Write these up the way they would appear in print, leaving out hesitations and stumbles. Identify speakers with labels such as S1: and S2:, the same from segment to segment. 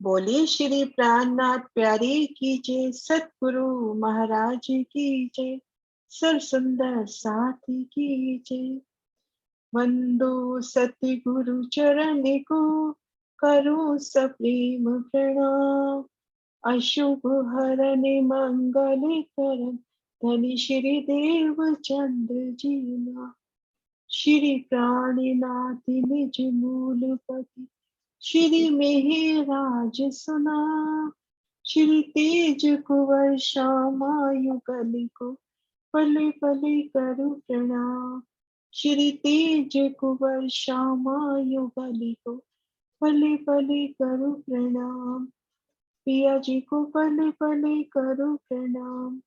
S1: बोलिए श्री प्राणनाथ प्यारे की जय, सतगुरु महाराज की जय, सर्व सुंदर साथी की जय। वंदो सतगुरु चरण को, करो सप्रेम प्रणाम। अशुभ हरन मंगल करन, धनि श्री देव चंद्र जी ना। श्री प्राणनाथ निज मूलपति, श्री मेहराज सुना। श्री तेज कुंवर श्यामा युगल को, पले पले करु प्रणाम। श्री तेज कुंवर श्यामा युगल को, पले पले करु प्रणाम। पिया जी को पले पले करो प्रणाम।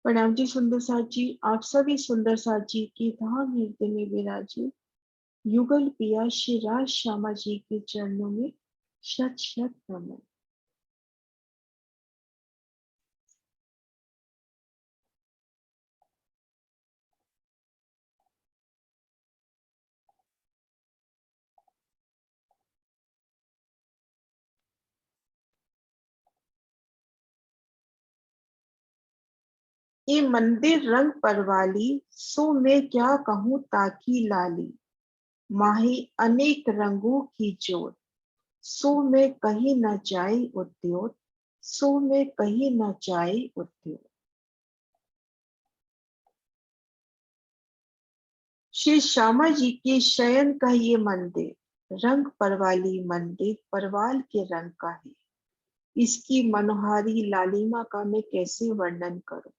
S1: प्रणाम जी सुंदर साथ जी, आप सभी सुंदर साथ जी की धाम हृदय में विराजी युगल पिया श्री राज श्यामा जी के चरणों में शत शत नमन। ये मंदिर रंग परवाली, सो मैं क्या कहूँ ताकी लाली। माही अनेक रंगों की जोत, सो मैं कहीं न जाए उद्योत, सो मैं कहीं न जाए उद्योत। श्री श्यामा जी के शयन का ये मंदिर रंग परवाली मंदिर परवाल के रंग का है। इसकी मनोहारी लालिमा का मैं कैसे वर्णन करूं।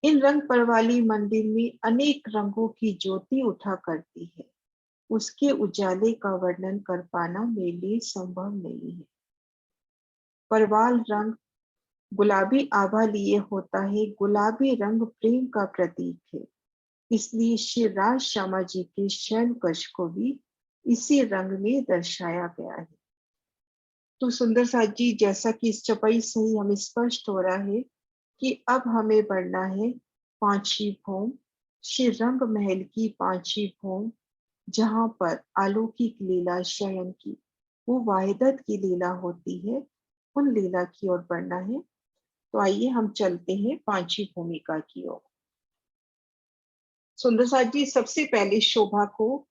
S1: इन रंग परवाली मंदिर में अनेक रंगों की ज्योति उठा करती है। उसके उजाले का वर्णन कर पाना मेरे लिए संभव नहीं है। परवाल रंग गुलाबी आभा लिए होता है। गुलाबी रंग प्रेम का प्रतीक है। इसलिए श्री राज श्यामा जी के शयन कक्ष को भी इसी रंग में दर्शाया गया है। तो सुंदर साथ जी, जैसा कि इस चपाई से ही हमें स्पष्ट हो रहा है कि अब हमें बढ़ना है पांचवी भूम, श्री रंग महल की पांचवी भूम, जहां पर अलौकिक लीला शयन की, वो वाहिदत की लीला होती है, उन लीला की ओर बढ़ना है। तो आइए हम चलते हैं पांचवी भूमिका की ओर। सुंदर साथ जी, सबसे पहले शोभा को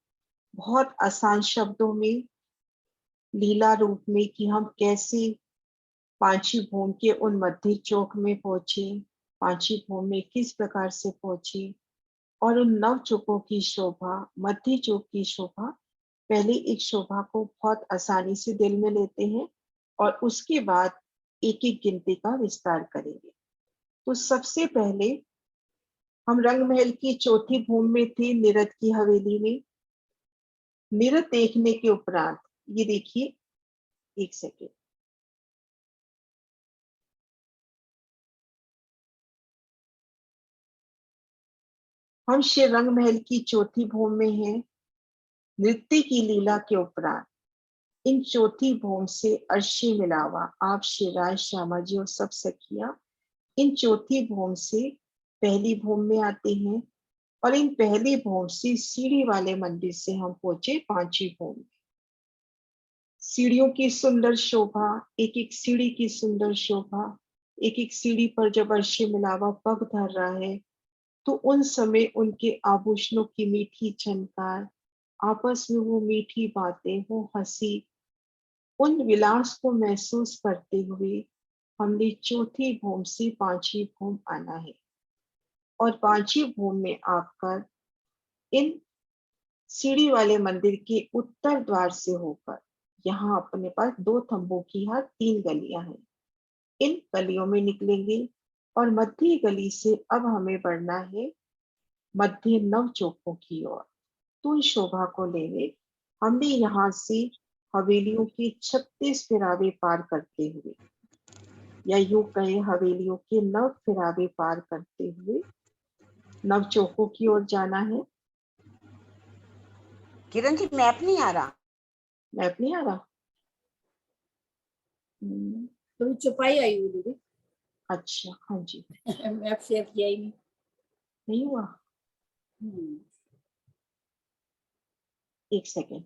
S1: बहुत आसान शब्दों में, लीला रूप में, कि हम कैसे पांचवी भूम के उन मध्य चौक में पहुंचे, पांचवी भूम में किस प्रकार से पहुंचे, और उन नव चौकों की शोभा, मध्य चौक की शोभा। पहले एक शोभा को बहुत आसानी से दिल में लेते हैं और उसके बाद एक एक गिनती का विस्तार करेंगे। तो सबसे पहले हम रंग महल की चौथी भूम में थे, निरत की हवेली में। निरत देखने के उपरांत, ये देखिए, एक सेकेंड, हम श्री रंग महल की चौथी भूम में हैं। नृत्य की लीला के उपरांत इन चौथी भूम से अर्शी मिलावा आप श्री राज श्यामा जी और सब सखिया इन चौथी भूम से पहली भूम में आते हैं, और इन पहली भूम से सीढ़ी वाले मंदिर से हम पहुंचे पांचवी भूम में। सीढ़ियों की सुंदर शोभा, एक एक सीढ़ी की सुंदर शोभा, एक एक सीढ़ी पर जब अर्शी मिलावा पग धर रहा है, तो उन समय उनके आभूषणों की मीठी झनकार, आपस में वो मीठी बातें, वो हंसी, उन विलास को महसूस करते हुए हमने चौथी भूम से पांचवी भूम आना है। और पांचवी भूम में आकर इन सीढ़ी वाले मंदिर के उत्तर द्वार से होकर, यहाँ अपने पास दो थंबों की हर तीन गलियां हैं, इन गलियों में निकलेंगे और मध्य गली से अब हमें बढ़ना है मध्य नव चौकों की ओर। तो इस शोभा को लेने हमने यहाँ से हवेलियों के 36 फिरावे पार करते हुए, या यूं कहे हवेलियों के नव फिरावे पार करते हुए नव चौकों की ओर जाना है।
S2: किरण जी, मैप नहीं आ रहा।
S1: मैप नहीं आ रहा?
S3: तो चुपाई आई हुई दीदी।
S1: अच्छा, हाँ जी।
S3: मैप सेव किया ही
S1: नहीं हुआ, एक सेकेंड।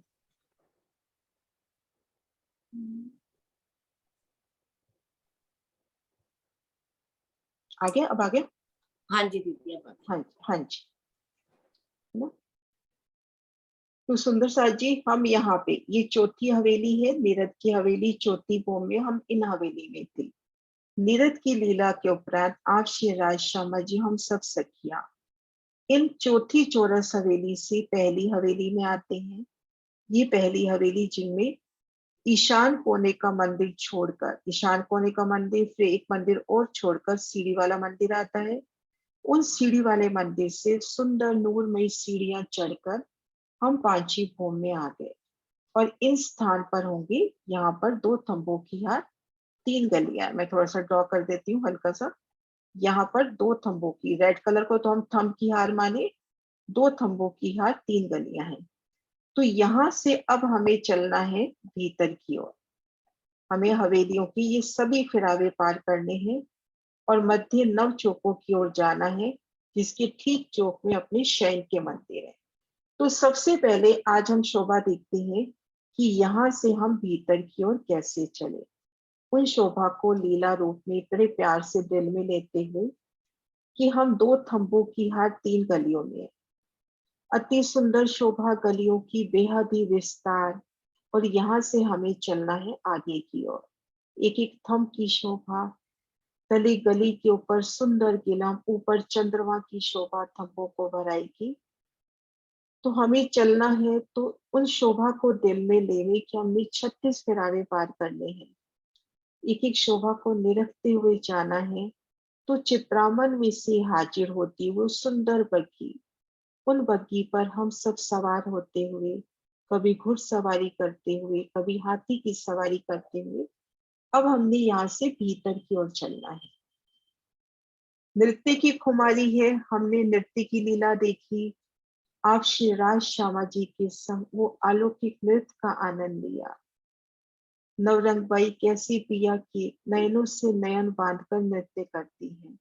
S1: आ गया? अब आ गया?
S3: हाँ जी दीदी, अब
S1: हाँ जी, हाँ जी, है ना? तो सुंदर साथ जी, हम यहाँ पे ये चौथी हवेली है, नीरद की हवेली चौथी भूमि में, हम इन हवेली में थे। नीरद की लीला के उपरांत आप श्री राज शर्मा जी, हम सब सखिया इन चौथी चौरस हवेली से पहली हवेली में आते हैं। ये पहली हवेली जिनमें ईशान कोने का मंदिर छोड़कर, ईशान कोने का मंदिर, फिर एक मंदिर और छोड़कर सीढ़ी वाला मंदिर आता है। उन सीढ़ी वाले मंदिर से सुंदर नूरमयी सीढ़ियां चढ़कर हम पांची भूमि में आ गए। और इन स्थान पर होंगे, यहाँ पर दो तंबू की हार, तीन गलियां। मैं थोड़ा सा ड्रॉ कर देती हूँ हल्का सा। यहाँ पर दो थंबों की, रेड कलर को तो हम थंब की हार माने, दो थंबों की हार, तीन गलियां हैं। तो यहाँ से अब हमें चलना है भीतर की ओर। हमें हवेलियों की ये सभी फिरावे पार करने हैं और मध्य नव चौकों की ओर जाना है, जिसके ठीक चौक में अपने शयन के मंदिर है। तो सबसे पहले आज हम शोभा देखते हैं कि यहाँ से हम भीतर की ओर कैसे चले। उन शोभा को लीला रूप में बड़े प्यार से दिल में लेते हुए कि हम दो थंबों की हार, तीन गलियों में, अति सुंदर शोभा गलियों की बेहद ही विस्तार, और यहाँ से हमें चलना है आगे की ओर। एक एक थंब की शोभा, गली गली के ऊपर सुंदर गिलम, ऊपर चंद्रमा की शोभा थंबों को भराएगी। तो हमें चलना है तो उन शोभा को दिल में लेने कि हमने 36 फिरावे पार करने हैं। एक एक शोभा को निरखते हुए जाना है। तो चित्रामन में से हाजिर होती वो सुंदर बग्गी, उन बग्गी पर हम सब सवार होते हुए, कभी घुड़सवारी करते हुए, कभी हाथी की सवारी करते हुए, अब हमने यहाँ से भीतर की ओर चलना है। नृत्य की खुमारी है, हमने नृत्य की लीला देखी। आप श्री राज श्यामा जी के संग वो अलौकिक नृत्य का आनंद लिया। नवरंग बाई कैसी पिया के नयनों से नयन बांधकर नृत्य करती हैं,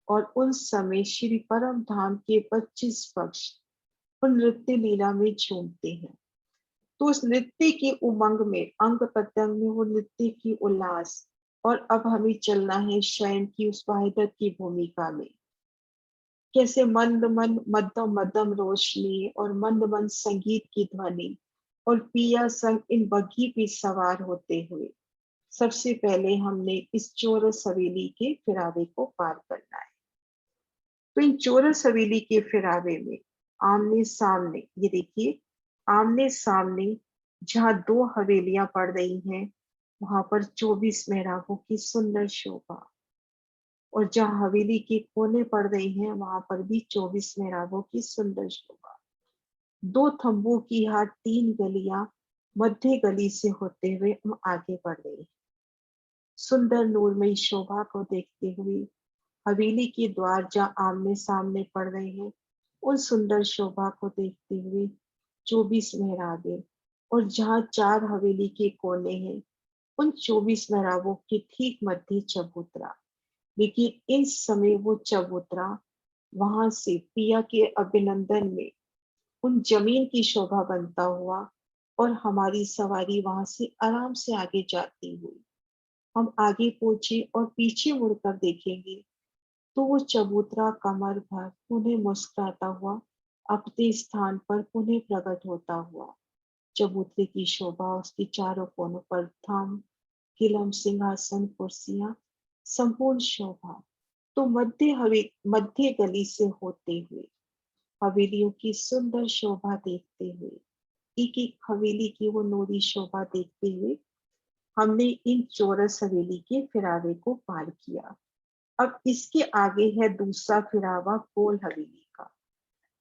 S1: और उन समय श्री परम धाम के 25 पक्ष उन नृत्य लीला में झूमते हैं। तो उस नृत्य के उमंग में, अंग प्रत्यंग में वो नृत्य की उल्लास। और अब हमें चलना है शयन की उस वहीदत की भूमिका में। कैसे मंद मन मध्यम मध्यम रोशनी और मंद मंद संगीत की ध्वनि, और पिया संग इन बग्घी पे सवार होते हुए सबसे पहले हमने इस चौरस हवेली के फिरावे को पार करना है। तो इन चौरस हवेली के फिरावे में आमने सामने, ये देखिए, आमने सामने जहाँ दो हवेलियां पड़ रही हैं, वहां पर 24 मेहराबों की सुंदर शोभा। और जहाँ हवेली के कोने पड़ रही हैं, वहां पर भी 24 मेहराबों की सुंदर शोभा। दो थंबों की हार, तीन गलियां, मध्य गली से होते हुए हम आगे बढ़ रहे हैं। सुंदर नूरमयी शोभा को देखते हुए हवेली के द्वार जहाँ आमने सामने पड़ रहे हैं, उन सुंदर शोभा को देखते हुए 24 मेहराबें, और जहाँ चार हवेली के कोने हैं, उन 24 मेहराबों के ठीक मध्य चबूतरा। लेकिन इस समय वो चबूतरा वहां से पिया के अभिनंदन में उन जमीन की शोभा बनता हुआ, और हमारी सवारी वहां से आराम से आगे जाती हुई हम आगे पहुंचे, और पीछे मुड़कर देखेंगे तो वो चबूतरा कमर भर पुनः मुस्कुराता हुआ अपने स्थान पर पुनः प्रकट होता हुआ। चबूतरे की शोभा, उसके चारों कोनों पर थम, किलम, सिंहासन, कुर्सियां, संपूर्ण शोभा। तो मध्य गली से होते हुए हवेलियों की सुंदर शोभा देखते हुए, एक एक हवेली की वो नूरी शोभा देखते हुए हमने इन चौरस हवेली के फिरावे को पार किया। अब इसके आगे है दूसरा फिरावा, गोल हवेली का।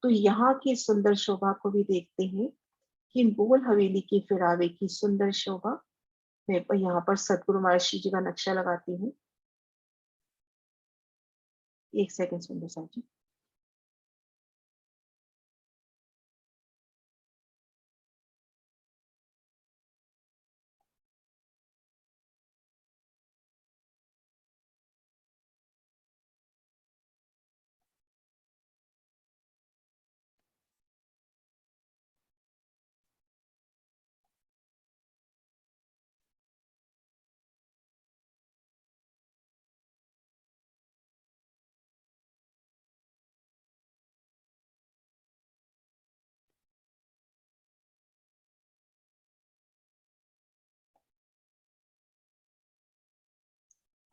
S1: तो यहाँ की सुंदर शोभा को भी देखते हैं कि गोल हवेली के फिरावे की सुंदर शोभा। मैं यहाँ पर सतगुरु महर्षि जी का नक्शा लगाती हूँ। एक सेकंड सुंदर साहब जी।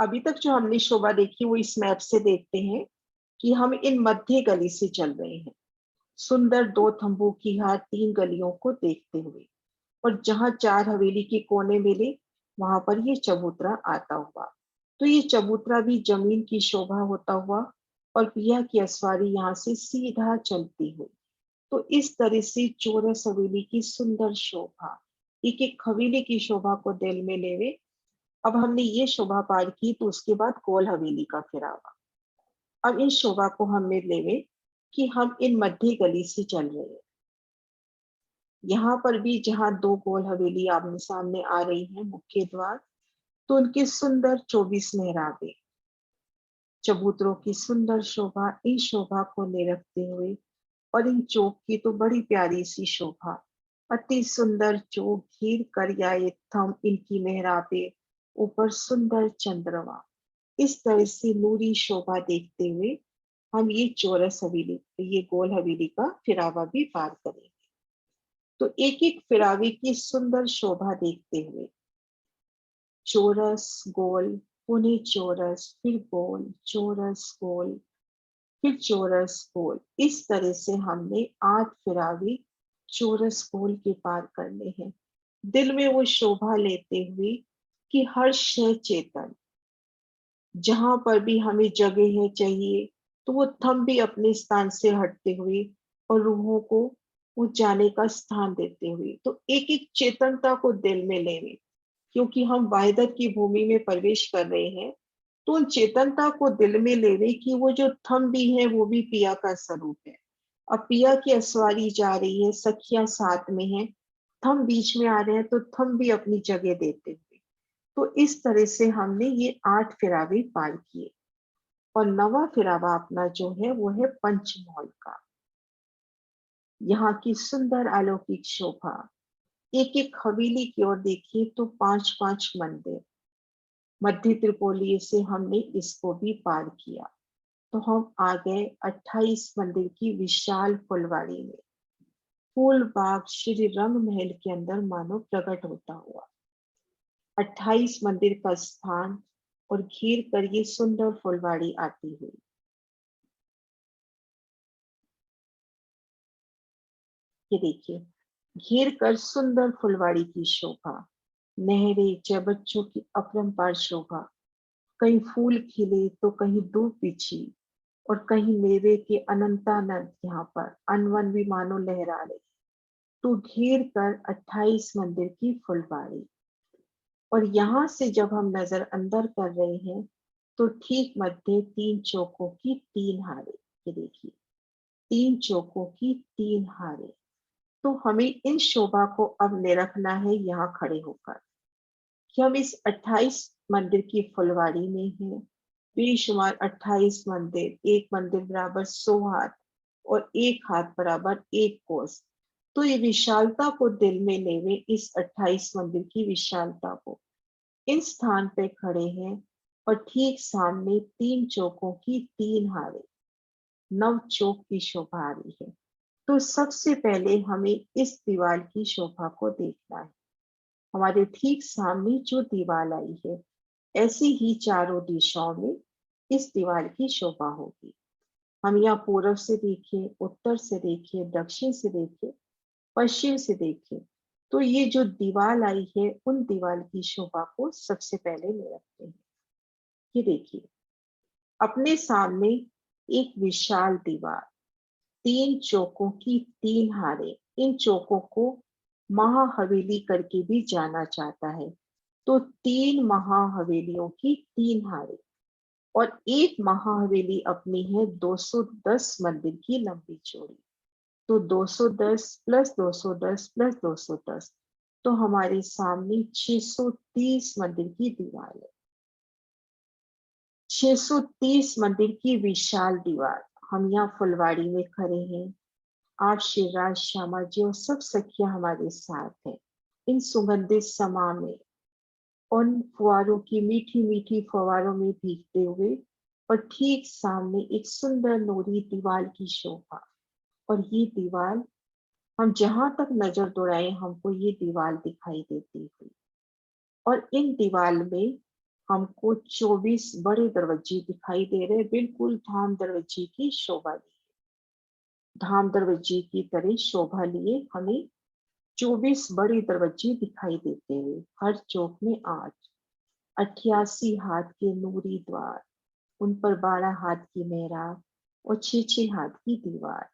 S1: अभी तक जो हमने शोभा देखी वो इस मैप से देखते हैं कि हम इन मध्य गली से चल रहे हैं, सुंदर दो थंबों की हार 3 गलियों को देखते हुए, और जहां 4 हवेली के कोने मिले वहां पर ये चबूतरा आता हुआ। तो ये चबूतरा भी जमीन की शोभा होता हुआ और पिया की असवारी यहाँ से सीधा चलती हुई। तो इस तरह से चौरस हवेली की सुंदर शोभा, एक एक हवेली की शोभा को दिल में लेवे। अब हमने ये शोभा पार की तो उसके बाद गोल हवेली का फिरावा। अब इन शोभा को हमें लेवे कि हम इन मध्य गली से चल रहे हैं। यहाँ पर भी जहाँ 2 गोल हवेली आमने सामने आ रही है मुख्य द्वार, तो उनके सुंदर 24 मेहराबे, चबूतरों की सुंदर शोभा, इन शोभा को निरखते हुए, और इन चौक की तो बड़ी प्यारी सी शोभा, अति सुंदर चौक घेर कर आए थम इनकी मेहराबे, ऊपर सुंदर चंद्रमा। इस तरह से नूरी शोभा देखते हुए हम ये चौरस हवेली, ये गोल हवेली का फिरावा भी पार करेंगे। तो एक एक फिरावे की सुंदर शोभा देखते हुए चौरस गोल, पुनः चौरस, फिर गोल, चौरस गोल, फिर चौरस गोल, इस तरह से हमने 8 फिरावे चौरस गोल के पार करने हैं, दिल में वो शोभा लेते हुए कि हर शय चेतन, जहां पर भी हमें जगह है चाहिए तो वो थम भी अपने स्थान से हटते हुए और रूहों को वो जाने का स्थान देते हुए, तो एक एक चेतनता को दिल में लेवे, क्योंकि हम वाहिदत की भूमि में प्रवेश कर रहे हैं। तो उन चेतनता को दिल में लेवे कि वो जो थम भी है वो भी पिया का स्वरूप है। अब पिया की असवारी जा रही है, सखियां साथ में है, थम बीच में आ रहे हैं तो थम भी अपनी जगह देते हुए। तो इस तरह से हमने ये 8 फिरावे पार किए, और 9वां फिरावा अपना जो है वो है पंचमहल का। यहाँ की सुंदर अलौकिक शोभा, एक एक हवेली की ओर देखिए तो 5-5 मंदिर, मध्य त्रिपोली से हमने इसको भी पार किया। तो हम आ गए 28 मंदिर की विशाल फुलवाड़ी में, फूल बाग श्री रंग महल के अंदर मानो प्रकट होता हुआ 28 मंदिर का स्थान, और घेर कर ये सुंदर फुलवाड़ी आती हुई। ये देखिए, घेर कर सुंदर फुलवाड़ी की शोभा, नहरें, चाहे बच्चों की अपरंपार शोभा, कहीं फूल खिले तो कहीं धूप बिछी, और कहीं मेवे के अनंतानंद यहाँ पर अनवन भी मानो लहरा रहे। तो घेर कर 28 मंदिर की फुलवाड़ी, और यहाँ से जब हम नजर अंदर कर रहे हैं तो ठीक मध्य 3 चौकों की 3 हारे। ये देखिए, 3 चौकों की 3 हारे। तो हमें इन शोभा को अब निरखना है यहाँ खड़े होकर कि हम इस 28 मंदिर की फुलवाड़ी में हैं। बेशुमार 28 मंदिर, एक मंदिर बराबर 100 हाथ, और एक हाथ बराबर 1 कोस। तो ये विशालता को दिल में लेवे, इस 28 मंदिर की विशालता को, इस स्थान पे खड़े हैं, और ठीक सामने 3 चौकों की 3 हारे, 9 चौक की शोभा आ रही है। तो सबसे पहले हमें इस दीवार की शोभा को देखना है। हमारे ठीक सामने जो दीवार आई है, ऐसी ही चारों दिशाओं में इस दीवार की शोभा होगी। हम यहाँ पूर्व से देखें, उत्तर से देखें, दक्षिण से देखें, पश्चिम से देखें, तो ये जो दीवार आई है उन दीवार की शोभा को सबसे पहले ले रखते हैं। ये देखिए, अपने सामने एक विशाल दीवार, 3 चौकों की 3 हारे, इन चौकों को महाहवेली करके भी जाना जाता है। तो 3 महाहवेलियों की 3 हारे, और एक महाहवेली अपनी है 210 मंदिर की लंबी चौड़ी। तो 210 प्लस 210 प्लस 210, तो हमारे सामने 630 मंदिर की दीवार है। 630 मंदिर की विशाल दीवार। हम यहाँ फुलवाड़ी में खड़े हैं, आप शिवराज श्यामा जी और सब सखियां हमारे साथ हैं इन सुगंधित समा में, उन फुहारों की मीठी मीठी फुहारों में भीगते हुए, और ठीक सामने एक सुंदर नूरी दीवार की शोभा। और ये दीवार, हम जहां तक नजर दौड़ाए हमको ये दीवार दिखाई देती हुई, और इन दीवार में हमको 24 बड़े दरवाजे दिखाई दे रहे हैं, बिल्कुल धाम दरवाजे की शोभा लिए, धाम दरवाजे की तरह शोभा लिए हमें 24 बड़े दरवाजे दिखाई देते हैं। हर चौक में 8, 88 हाथ के नूरी द्वार, उन पर 12 हाथ की मेहराब और 6-6 हाथ की दीवार।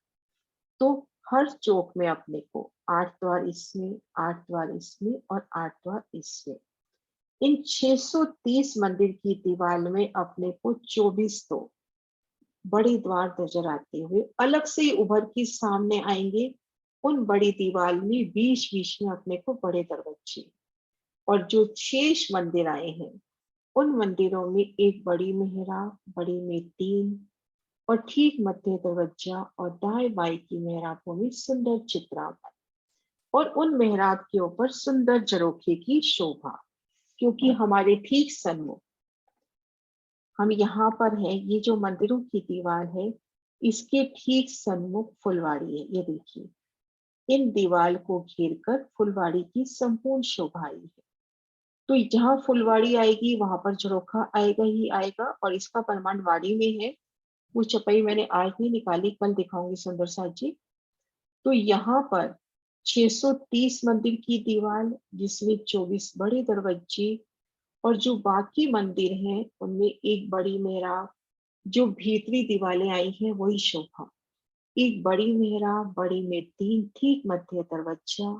S1: तो हर चौक में अपने को 8 द्वार इसमें, 8 द्वार इसमें और 8 द्वार इसमें। इन 630 मंदिर की दीवार में अपने को 24 तो बड़े द्वार नजर आते हुए अलग से उभर के सामने आएंगे। उन बड़ी दीवार में बीच बीच में अपने को बड़े दरवाजे, और जो शेष मंदिर आए हैं उन मंदिरों में एक बड़ी मेहराब, बड़ी में 3, और ठीक मध्य दरवाजा और दाएं बाएं की मेहराबों में सुंदर चित्रांकन, और उन मेहराब के ऊपर सुंदर झरोखे की शोभा। क्योंकि हमारे ठीक सन्मुख, हम यहाँ पर हैं, ये जो मंदिरों की दीवार है इसके ठीक सन्मुख फुलवाड़ी है। ये देखिए, इन दीवार को घेर कर फुलवाड़ी की संपूर्ण शोभा आई है। तो जहाँ फुलवाड़ी आएगी वहां पर झरोखा आएगा ही आएगा, और इसका प्रमाण वाड़ी में है। वो चपाई मैंने आज नहीं निकाली, कल दिखाऊंगी सुंदर साथ जी। तो यहाँ पर 630 मंदिर की दीवार, जिसमें 24 बड़े दरवाजे, और जो बाकी मंदिर हैं उनमें एक बड़ी मेहराब, जो भीतरी दीवारें आई हैं वही शोभा। एक बड़ी मेहराब, बड़ी में 3, ठीक मध्य दरवाजा,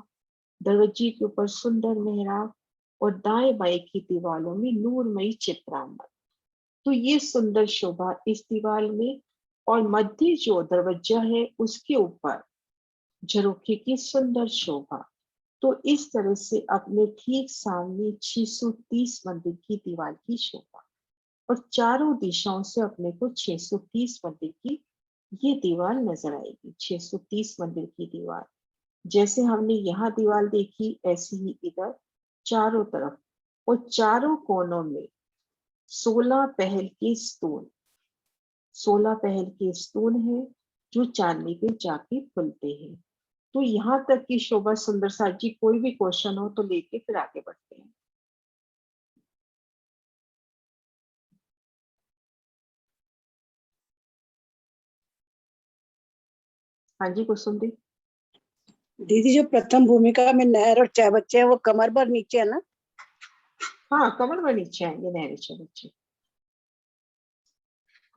S1: दरवाजे के ऊपर सुंदर मेहराब, और दाएं बाएं की दीवारों में नूरमयी चित्रांकन। तो ये सुंदर शोभा इस दीवार में, और मध्य जो दरवाजा है उसके ऊपर झरोखे की सुंदर शोभा। तो इस तरह से अपने ठीक सामने 630 मंदिर की दीवार की शोभा, और चारों दिशाओं से अपने को 630 मंदिर की ये दीवार नजर आएगी। 630 मंदिर की दीवार, जैसे हमने यहाँ दीवार देखी ऐसे ही इधर चारों तरफ, और चारों कोनों में 16 पहल के स्तून, 16 पहल के स्तून है जो चांदनी पे जाके खुलते हैं। तो यहाँ तक की शोभा सुंदर साथ जी, कोई भी क्वेश्चन हो तो लेके फिर आगे बढ़ते हैं। हाँ जी, कुसुम दी।
S2: दीदी जो प्रथम भूमिका में नहर और चाय बच्चे हैं वो कमर भर नीचे है ना?
S1: हाँ, कमर पर नीचे आएंगे नहरी बच्चे,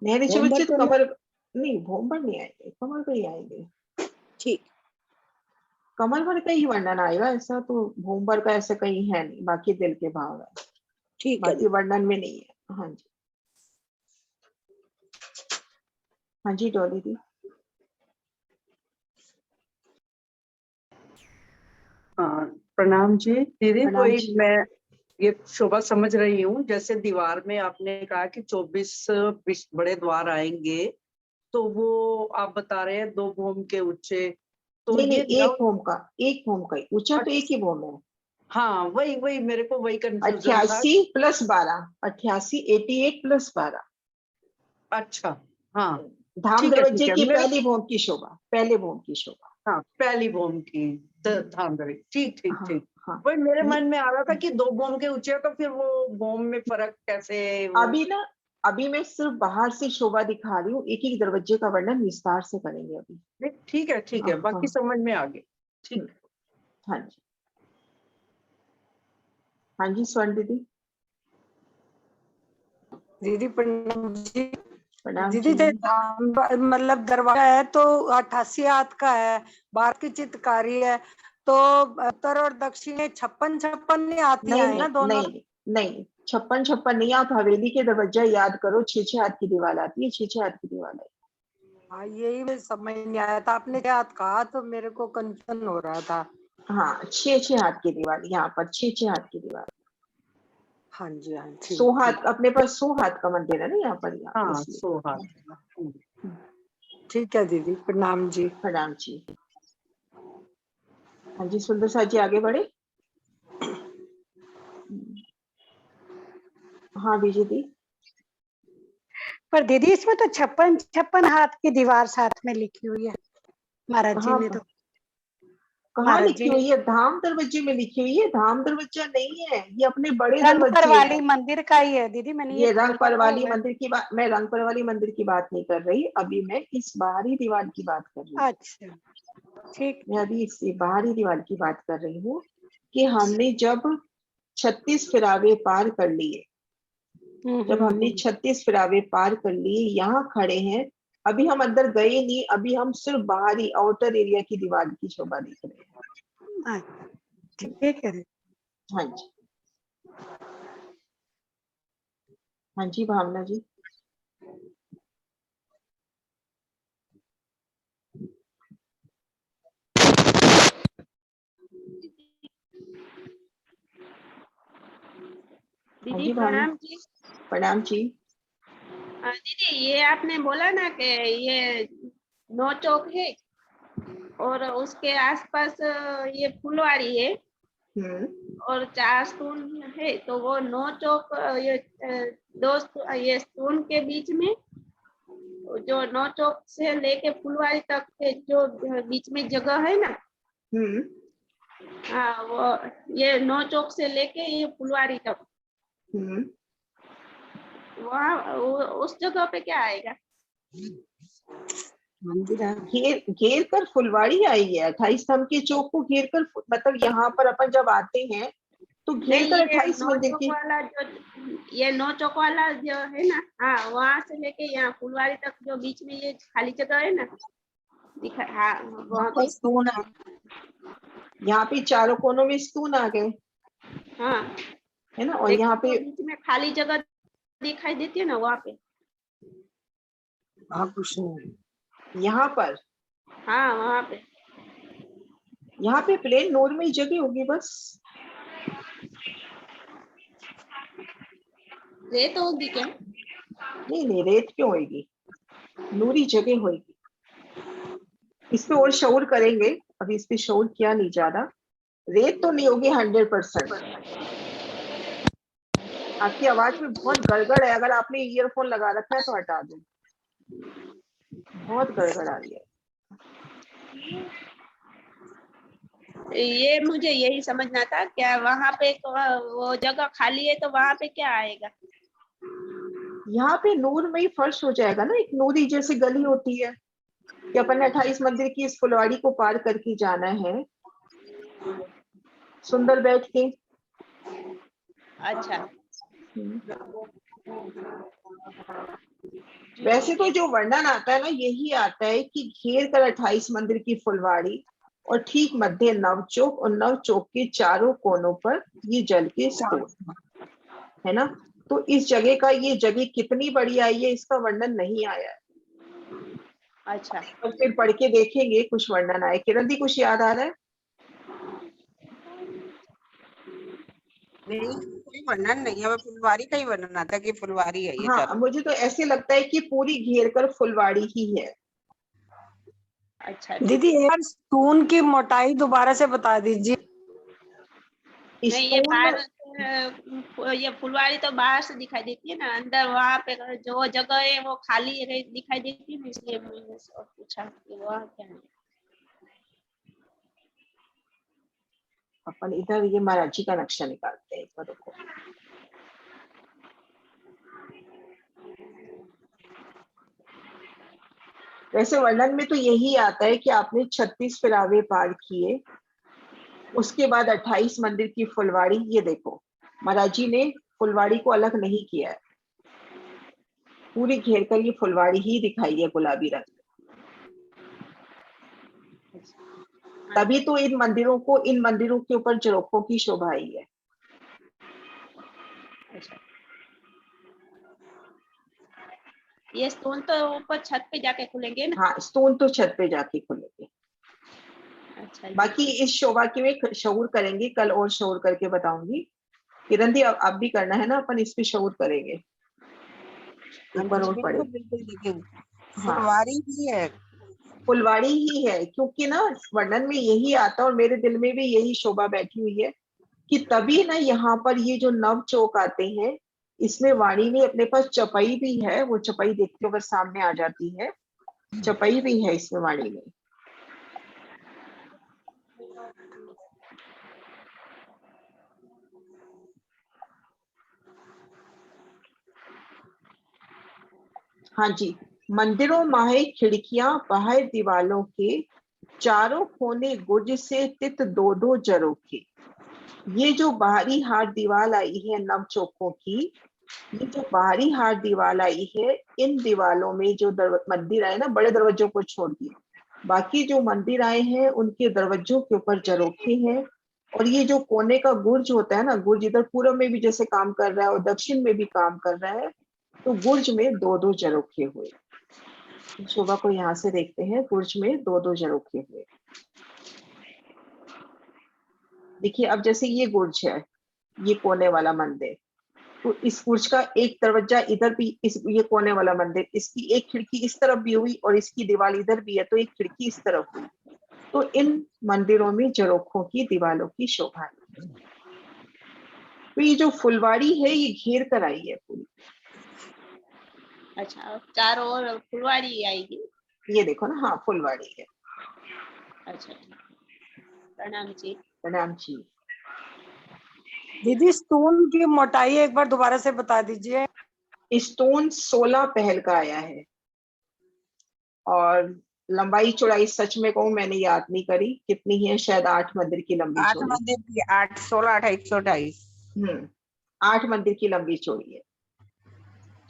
S1: नहरी
S2: भूमभर
S1: बच्चे तो
S2: तो नहीं?
S1: कमर नहीं, भूम पर नहीं आएंगे, कमर पर ही आएंगे।
S2: ठीक।
S1: कमर भर का ही वर्णन आएगा, ऐसा तो भूम भर का ऐसा कहीं है नहीं, बाकी दिल के भाव है,
S2: ठीक है
S1: बाकी
S2: दीदी।
S1: वर्णन में नहीं है। हाँ जी, हाँ जी डॉली दी।
S4: हाँ, प्रणाम जी दीदी।
S1: प्रणाम
S4: वही
S1: जी।
S4: मैं ये शोभा समझ रही हूँ, जैसे दीवार में आपने कहा कि 24 बड़े द्वार आएंगे, तो वो आप बता रहे हैं 2 भूम के ऊंचे, तो
S1: नहीं नहीं,
S4: ये
S1: एक भूम का, एक भूम का ही ऊंचा, तो एक ही भूम है।
S4: हाँ, वही वही मेरे को वही कंफ्यूजन था।
S1: 88 + 12, 88, 88 + 12।
S4: अच्छा, हाँ
S1: धाम
S4: ठीक
S1: दरवाजे
S4: है
S1: की
S4: मेरे,
S1: पहली भूम की शोभा, पहले भूम की शोभा।
S4: हाँ पहली भूम की धामधरी। ठीक ठीक
S1: हाँ
S4: ठीक।
S1: हाँ।
S4: वही मेरे
S1: ये
S4: मन में आ रहा था कि 2 भूम के ऊंचे है, तो फिर वो भूम में फर्क कैसे वो।
S1: अभी ना, अभी मैं सिर्फ बाहर से शोभा दिखा रही हूँ, एक एक दरवाजे का वर्णन विस्तार से करेंगे अभी।
S4: ठीक है ठीक है, बाकी
S1: हाँ।
S4: समझ में आ गई। ठीक।
S1: हाँ जी, हाँ जी स्वर्ण दीदी।
S2: दीदी प्रणाम जी।
S1: प्रणाम
S2: दीदी
S1: जी।
S2: मतलब दरवाजा है तो 88 हाथ का है, बाहर की चित्रकारी है, तो उत्तर और दक्षिण 56 नहीं आती
S1: नहीं
S2: है
S1: नहीं
S2: ना दोनों?
S1: नहीं नहीं, 56 नहीं, आप हवेली के दरवाजा याद करो, 6-6 हाथ की दीवार आती है, 6-6 हाथ की दीवार है।
S2: हाँ, यही मैं समझ नहीं आया था, आपने क्या हाथ कहा तो मेरे को कंफ्यूजन हो रहा था।
S1: हाँ, 6-6 हाथ की दीवार, यहाँ पर 6-6 हाथ की दीवार।
S2: हाँ जी, हाँ
S1: 100
S2: ठीक ठीक।
S1: हाथ, अपने पास 100 हाथ का मंदिर है ना यहाँ पर, यहाँ
S4: हाँ
S1: इसलिए।
S4: सोहा।
S2: ठीक है दीदी, प्रणाम जी।
S1: प्रणाम जी। हाँ जी सुंदर साथ जी, आगे बढ़े। हाँ विजय दी।
S2: पर दीदी इसमें तो 56 हाथ की दीवार साथ में लिखी हुई है महाराज जी
S1: हाँ
S2: ने तो।
S1: कहाँ
S2: महाराज
S1: लिखी
S2: जी
S1: हुई है? धाम दरवाजे में लिखी हुई है, धाम दरवाजा नहीं है, ये अपने बड़े
S2: रंगपर
S1: दरवाजे
S2: वाली
S1: है।
S2: मंदिर का ही है दीदी, मैंने
S1: ये
S2: खोला
S1: रंगपर
S2: तो
S1: वाली
S2: मैं-
S1: मंदिर की बात, मैं रंगपर वाली मंदिर की बात नहीं कर रही, अभी मैं इस बाहरी दीवार की बात कर रही हूँ।
S2: अच्छा ठीक।
S1: मैं अभी इस बाहरी दीवार की बात कर रही हूँ कि हमने जब 36 फिरावे पार कर लिए, जब हमने 36 फिरावे पार कर लिए, यहाँ खड़े हैं, अभी हम अंदर गए नहीं, अभी हम सिर्फ बाहरी आउटर एरिया की दीवार की शोभा देख रहे हैं।
S2: ठीक है।
S1: हाँ जी, हाँ जी भावना जी। हाँ
S5: दीदी
S1: जी भावना,
S5: प्रणाम जी।
S1: प्रणाम जी।
S5: दीदी ये आपने बोला ना कि ये 9 चौक है और उसके आसपास ये फुलवाड़ी है और 4 स्टूल है, तो वो 9 चौक ये ये स्टूल के बीच में जो 9 चौक से लेके फुलवाड़ी तक के जो बीच में जगह है ना, हाँ वो ये 9 चौक से लेके ये फुलवाड़ी तक, वहाँ उस जगह पे क्या आएगा?
S2: मंदिर है।
S1: घेर कर फुलवाड़ी आई है, 28 स्तंभ के चौक को घेर कर, मतलब यहाँ पर अपन जब आते हैं तो घेर
S5: नहीं,
S1: कर
S5: ये
S1: 28
S5: नौ
S1: मंदिर
S5: चौक
S1: की।
S5: वाला जो, ये 9 चौक वाला जो है ना, हाँ वहां से लेके यहाँ फुलवाड़ी तक जो बीच में ये खाली जगह है ना, दिखा, हाँ वहाँ पे,
S2: स्तून है।
S1: यहाँ पे चारों कोनों में स्तून आ गए,
S5: हाँ
S1: है ना, और
S5: लेकिन
S1: यहाँ पे
S5: जो बीच में खाली जगह दिखाई देती है ना, वहाँ पे,
S1: यहाँ पर,
S5: हाँ वहाँ पे
S1: यहाँ पे प्लेन नोर में ही जगह होगी बस।
S5: रेत होगी क्या?
S1: नहीं नहीं, रेत क्यों होगी, नूरी जगह होगी। इस पे और शौर करेंगे, अभी इस पे शौर किया नहीं ज्यादा। रेत तो नहीं होगी 100%। आपकी आवाज में बहुत गड़गड़ है, अगर आपने ईयरफोन लगा रखा है तो हटा दो, बहुत गड़गड़ आ रही है।
S5: ये मुझे यही समझना था, क्या वहाँ पे वो जगह खाली है तो वहाँ पे क्या आएगा?
S1: यहाँ पे नूर में ही फर्श हो जाएगा ना, एक नूरी जैसी गली होती है कि अपन ने 28 मंदिर की इस फुलवाड़ी को पार करके जाना है सुंदर बैठ के।
S5: अच्छा,
S1: वैसे तो जो वर्णन आता है ना, यही आता है कि घेर कर 28 मंदिर की फुलवाड़ी और ठीक मध्य नवचौक, और नवचौक के चारों कोनों पर ये जल के स्तूप, है ना। तो इस जगह का, ये जगह कितनी बड़ी आई है इसका वर्णन नहीं आया है,
S5: अच्छा
S1: और फिर पढ़ के देखेंगे कुछ वर्णन आए। किरण दी कुछ याद आ रहा है?
S6: नहीं, कोई वर्णन नहीं है, फुलवारी का ही वर्णन आता है कि फुलवारी है ये
S1: हाँ,
S6: चारों।
S1: मुझे तो ऐसे लगता है कि पूरी घेर कर फुलवाड़ी ही है।
S5: अच्छा
S2: दीदी यार स्तून की मोटाई दोबारा से बता दीजिए।
S5: नहीं, ये
S1: स्तून,
S5: बाहर ये फुलवाड़ी तो बाहर से दिखाई देती है ना, अंदर वहाँ पे जो जगह है वो खाली दिखाई देती है ना, इसलिए मैंने पूछा कि वहाँ क्या है।
S1: अपन इधर ये महाराज जी का नक्शा निकालते हैं, एक बार रुको। वैसे वर्णन में तो यही आता है कि आपने 36 फिरावे पार किए, उसके बाद 28 मंदिर की फुलवाड़ी। ये देखो, महाराज जी ने फुलवाड़ी को अलग नहीं किया है, पूरी घेर कर ये फुलवाड़ी ही दिखाई है गुलाबी रंग। तभी तो इन मंदिरों के ऊपर झरोखों की शोभा आई है।
S5: अच्छा, ये स्टोन तो ऊपर छत पे जाके खुलेंगे ना?
S1: हाँ, स्तून तो छत पे जाके खुलेंगे।
S5: अच्छा
S1: बाकी इस शोभा की में शऊर करेंगे, कल और शऊर करके बताऊंगी। किरण दी अब भी करना है ना, अपन इस पे शऊर करेंगे, एक बार और पढ़े।
S6: बिल्कुल बिल्कुल देखेंगे,
S1: हाँ,
S6: फुलवारी ही है।
S1: फुलवाड़ी ही है, क्योंकि ना वर्णन में यही आता है और मेरे दिल में भी यही शोभा बैठी हुई है कि तभी ना यहाँ पर ये जो नव चौक आते हैं, इसमें वाणी ने अपने पास चपाई भी है, वो चपाई देखते अगर सामने आ जाती है, चपाई भी है इसमें वाणी में। हाँ जी, मंदिरों माहे खिड़कियां बाहर दीवालों के, चारों कोने गुर्ज से तित दो दो जरोखे। ये जो बाहरी हार दीवार आई है नव चौकों की, ये जो बाहरी हार दीवार आई है, इन दीवालों में जो मंदिर आए ना, बड़े दरवाजों को छोड़ दिए, बाकी जो मंदिर आए हैं उनके दरवाजों के ऊपर जरोखे हैं। और ये जो कोने का गुर्ज होता है ना, गुर्ज इधर पूर्व में भी जैसे काम कर रहा है और दक्षिण में भी काम कर रहा है, तो गुर्ज में दो दो जरोखे हुए। शोभा को यहाँ से देखते हैं, गुर्ज में दो दो जरोखे हुए। देखिए अब जैसे ये गुर्ज है, ये कोने वाला मंदिर, तो इस गुर्ज का एक दरवाजा इधर भी, इस ये कोने वाला मंदिर, इसकी एक खिड़की इस तरफ भी हुई और इसकी दीवार इधर भी है, तो एक खिड़की इस तरफ हुई। तो इन मंदिरों में जरोखों की दीवारों की शोभा है। तो ये जो फुलवाड़ी है ये घेर कर आई है पूरी।
S5: अच्छा, चारों ओर फुलवाड़ी आएगी।
S1: ये देखो ना, हाँ फुलवाड़ी है।
S5: अच्छा, प्रणाम जी।
S1: प्रणाम जी।
S2: दीदी स्टोन की मोटाई एक बार दोबारा से बता दीजिए।
S1: स्टोन 16 पहल का आया है, और लंबाई चौड़ाई सच में कहूँ मैंने याद नहीं करी कितनी है, शायद 8 मंदिर की लंबी
S6: 8
S1: चौड़ी।
S6: मंदिर की 8 16 8 128।
S1: 8 मंदिर की लंबी चौड़ी है।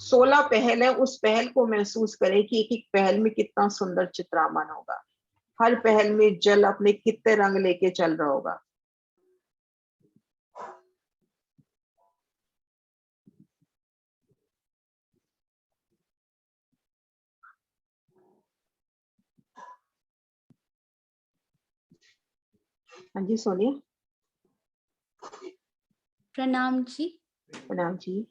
S1: 16 पहल है, उस पहल को महसूस करें कि एक एक पहल में कितना सुंदर चित्रामन होगा। हर पहल में जल अपने कितने रंग लेके चल रहा होगा। हाँ जी सोनिया।
S7: प्रणाम जी।
S1: प्रणाम जी।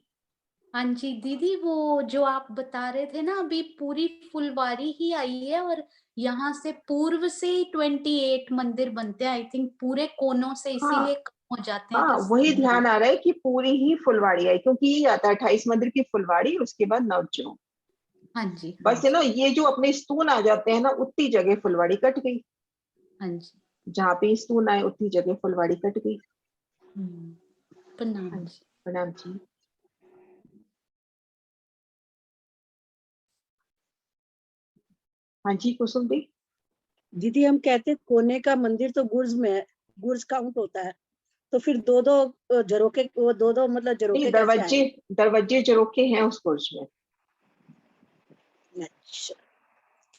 S7: हाँ जी दीदी, वो जो आप बता रहे थे ना अभी, पूरी फुलवारी ही आई है और यहाँ से पूर्व से 28 मंदिर बनते हैं आई थिंक, पूरे कोनों से,
S1: हाँ
S7: इसीलिए कम हो जाते हैं
S1: हाँ, वही
S7: रास्ते।
S1: ध्यान आ रहा है कि पूरी ही फुलवाड़ी आई, क्योंकि ये आता है 28 मंदिर की फुलवाड़ी, उसके बाद नवचो।
S7: हाँ जी हाँ
S1: बस है ना,
S7: जी
S1: ये जो अपने स्तून आ जाते हैं ना, उतनी जगह फुलवाड़ी कट गई।
S7: हाँ जी।
S1: जहाँ पे स्तून आए उतनी जगह फुलवाड़ी कट गई।
S7: प्रणाम
S1: हाँ
S7: जी।
S1: जी, प्रणाम जी। हाँ जी कुसुम दी।
S8: दीदी हम कहते हैं कोने का मंदिर तो गुर्ज में है, गुर्ज काउंट होता है, तो फिर दो दो झरोके, वो दो दो मतलब
S1: नहीं,
S8: झरोके कैसे
S1: दरवाजे,
S8: आए?
S1: दरवाजे जरोके हैं उस बुर्ज में।
S8: अच्छा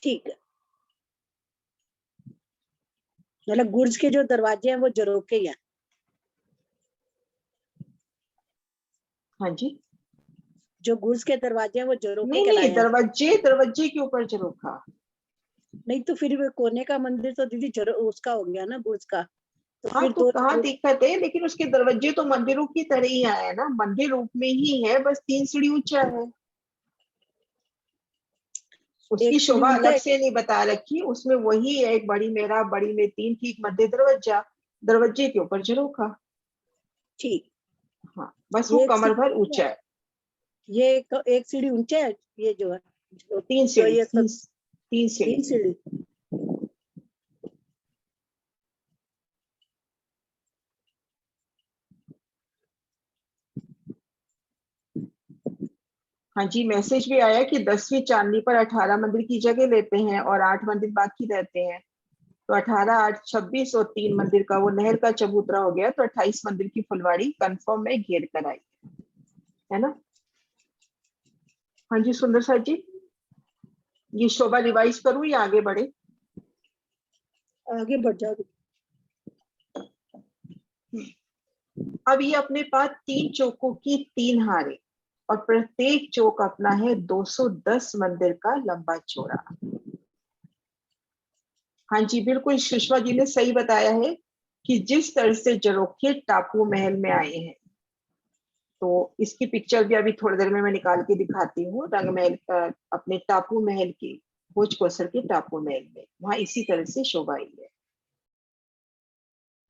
S8: ठीक है, मतलब गुर्ज के जो दरवाजे हैं वो झरोके ही हैं।
S1: हाँ जी।
S8: जो गुर्ज के दरवाजे हैं वो झरोके
S1: नहीं नहीं,
S8: कहलाए हैं।
S1: दरवाजे, दरवाजे के ऊपर जरोखा।
S8: नहीं तो फिर वो कोने का मंदिर तो दीदी उसका हो गया ना, गुर्ज का, तो
S1: हाँ
S8: फिर
S1: तो
S8: दो
S1: कहाँ दिक्कत है, लेकिन उसके दरवाजे तो मंदिरों की तरह ही आए हैं ना, मंदिर रूप में ही है, बस 3 सीढ़ी ऊंचा है। उसकी
S8: एक सीढ़ी
S1: शोभा
S8: ऊंचा
S1: अलग
S8: है।
S1: से नहीं बता रखी, उसमें वही है, एक बड़ी मेहराब, बड़ी में 3, ठीक मध्य दरवाजा, दरवाजे के ऊपर झरोखा।
S8: ठीक,
S1: हाँ बस वो
S8: ये एक
S1: कमर भर
S8: सीढ़ी ऊंचा
S1: ऊंचा
S8: है,
S1: है।
S8: ये एक सीढ़ी ऊंचा है, ये जो है, जो,
S1: 3
S8: जो
S1: सीढ़ी,
S8: ये सब
S1: 3 सीढ़ी।
S8: 3 सीढ़ी।
S1: हाँ जी, मैसेज भी आया कि 10वीं चांदनी पर 18 मंदिर की जगह लेते हैं और 8 मंदिर बाकी रहते हैं। तो 18 8 26 और 3 मंदिर का वो नहर का चबूतरा हो गया, तो 28 मंदिर की फुलवाड़ी कंफर्म में घेर कर आई है ना। हाँ जी सुंदर सर जी, ये शोभा रिवाइज करूं या आगे बढ़े?
S8: आगे बढ़ जाओ।
S1: अब ये अपने पास 3 चौकों की 3 हारें, और प्रत्येक चौक अपना है 210 मंदिर का लंबा चौड़ा। हाँ जी बिल्कुल, सुषमा जी ने सही बताया है कि जिस तरह से झरोखे टापू महल में आए हैं, तो इसकी पिक्चर भी अभी थोड़ी देर में मैं निकाल के दिखाती हूँ। रंग महल अपने टापू महल की, भोज कोसर के टापू महल में, वहां इसी तरह से शोभा आई है।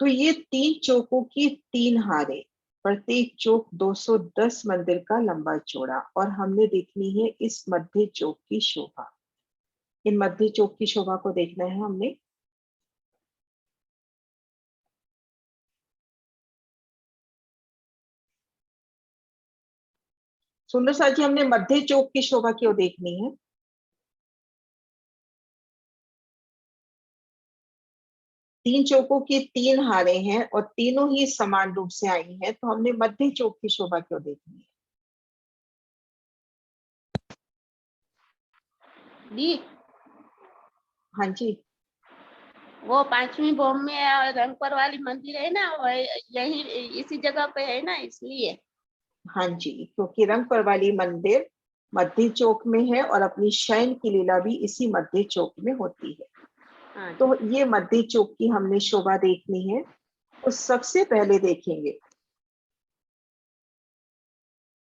S1: तो ये 3 चौकों की 3 हारें, प्रत्येक चौक 210 मंदिर का लंबा चौड़ा, और हमने देखनी है इस मध्य चौक की शोभा। इन मध्य चौक की शोभा को देखना है हमने। सुंदर सा जी, हमने मध्य चौक की शोभा क्यों देखनी है? तीन चौकों की तीन हारें हैं और तीनों ही समान रूप से आई हैं, तो हमने मध्य चौक की शोभा क्यों देखनी है?
S5: दी
S1: हाँ जी,
S5: वो पांचवी भूम में रंगपर वाली मंदिर है ना, वो यही इसी जगह पे है ना, इसलिए।
S1: हाँ जी, क्योंकि रंगपर वाली मंदिर मध्य चौक में है और अपनी शयन की लीला भी इसी मध्य चौक में होती है।
S5: हाँ जी।
S1: तो ये मध्य चौक की हमने शोभा देखनी है। तो सबसे पहले देखेंगे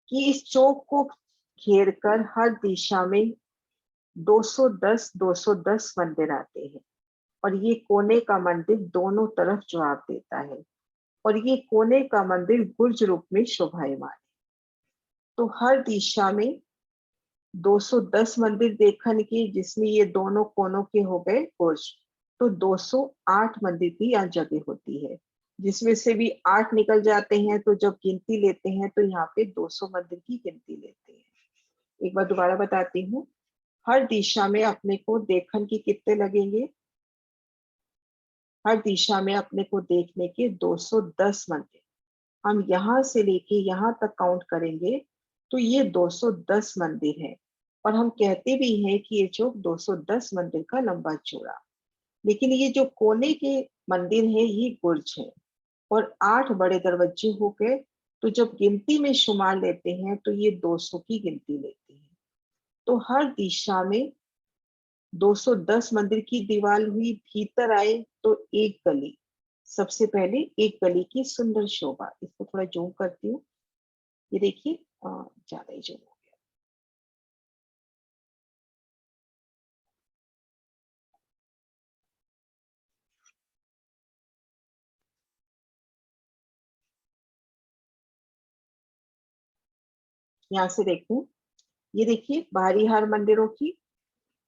S1: कि इस चौक को घेर कर हर दिशा में 210 मंदिर आते हैं और ये कोने का मंदिर दोनों तरफ जवाब देता है और ये कोने का मंदिर गुर्ज रूप में शोभायमान है। तो हर दिशा में 210 मंदिर देखने के, जिसमें ये दोनों कोनों के हो गए गुर्ज, तो 208 मंदिर की यहाँ जगह होती है, जिसमें से भी 8 निकल जाते हैं। तो जब गिनती लेते हैं तो यहाँ पे 200 मंदिर की गिनती लेते हैं। एक बार दोबारा बताती हूँ, हर दिशा में अपने को देखने की कितने लगेंगे? हर दिशा में अपने को देखने के 210 मंदिर। हम यहाँ से लेके यहाँ तक काउंट करेंगे तो ये 210 मंदिर है और हम कहते भी हैं कि ये चौक 210 मंदिर का लंबा चौड़ा। लेकिन ये जो कोने के मंदिर है ये गुर्ज है और 8 बड़े दरवाजे हो गए, तो जब गिनती में शुमार लेते हैं तो ये 200 की गिनती लेते हैं। तो हर दिशा में 210 मंदिर की दीवार हुई, भीतर आए तो एक गली। सबसे पहले एक गली की सुंदर शोभा, इसको थोड़ा जूम करती हूँ, ये देखिए ज्यादा ही जूम हो गया। यहाँ से देखते हैं, ये देखिए बाहरी हार मंदिरों की,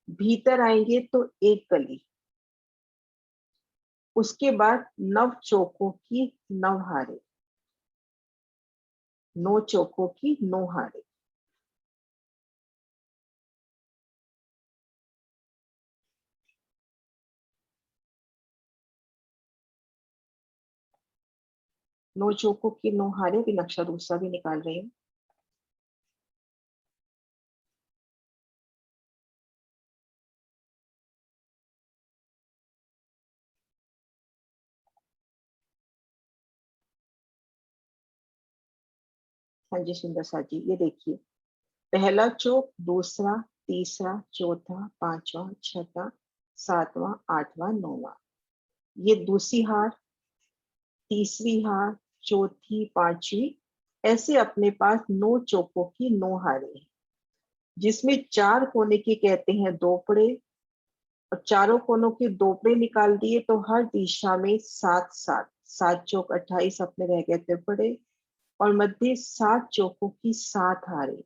S1: भीतर आएंगे तो एक गली, उसके बाद 9 चौकों की 9 हारे, 9 चौकों की 9 हारे, नौ चौकों की 9 हारे भी। नक्शा दूसरा भी निकाल रही हूँ। हाँ जी सुंदर सा जी, ये देखिए पहला चौक, दूसरा, तीसरा, चौथा, पांचवा, छठा, सातवां, आठवां, नौवां, ये दूसरी हार, तीसरी हार, चौथी, पांचवी, ऐसे अपने पास 9 चौकों की 9 हारें हैं, जिसमें 4 कोने के कहते हैं दोपड़े, और चारों कोनों के दोपड़े निकाल दिए तो हर दिशा में 7 चौक 28 अपने रह गए तिरपड़े, और मध्य 7 चौकों की 7 हारें,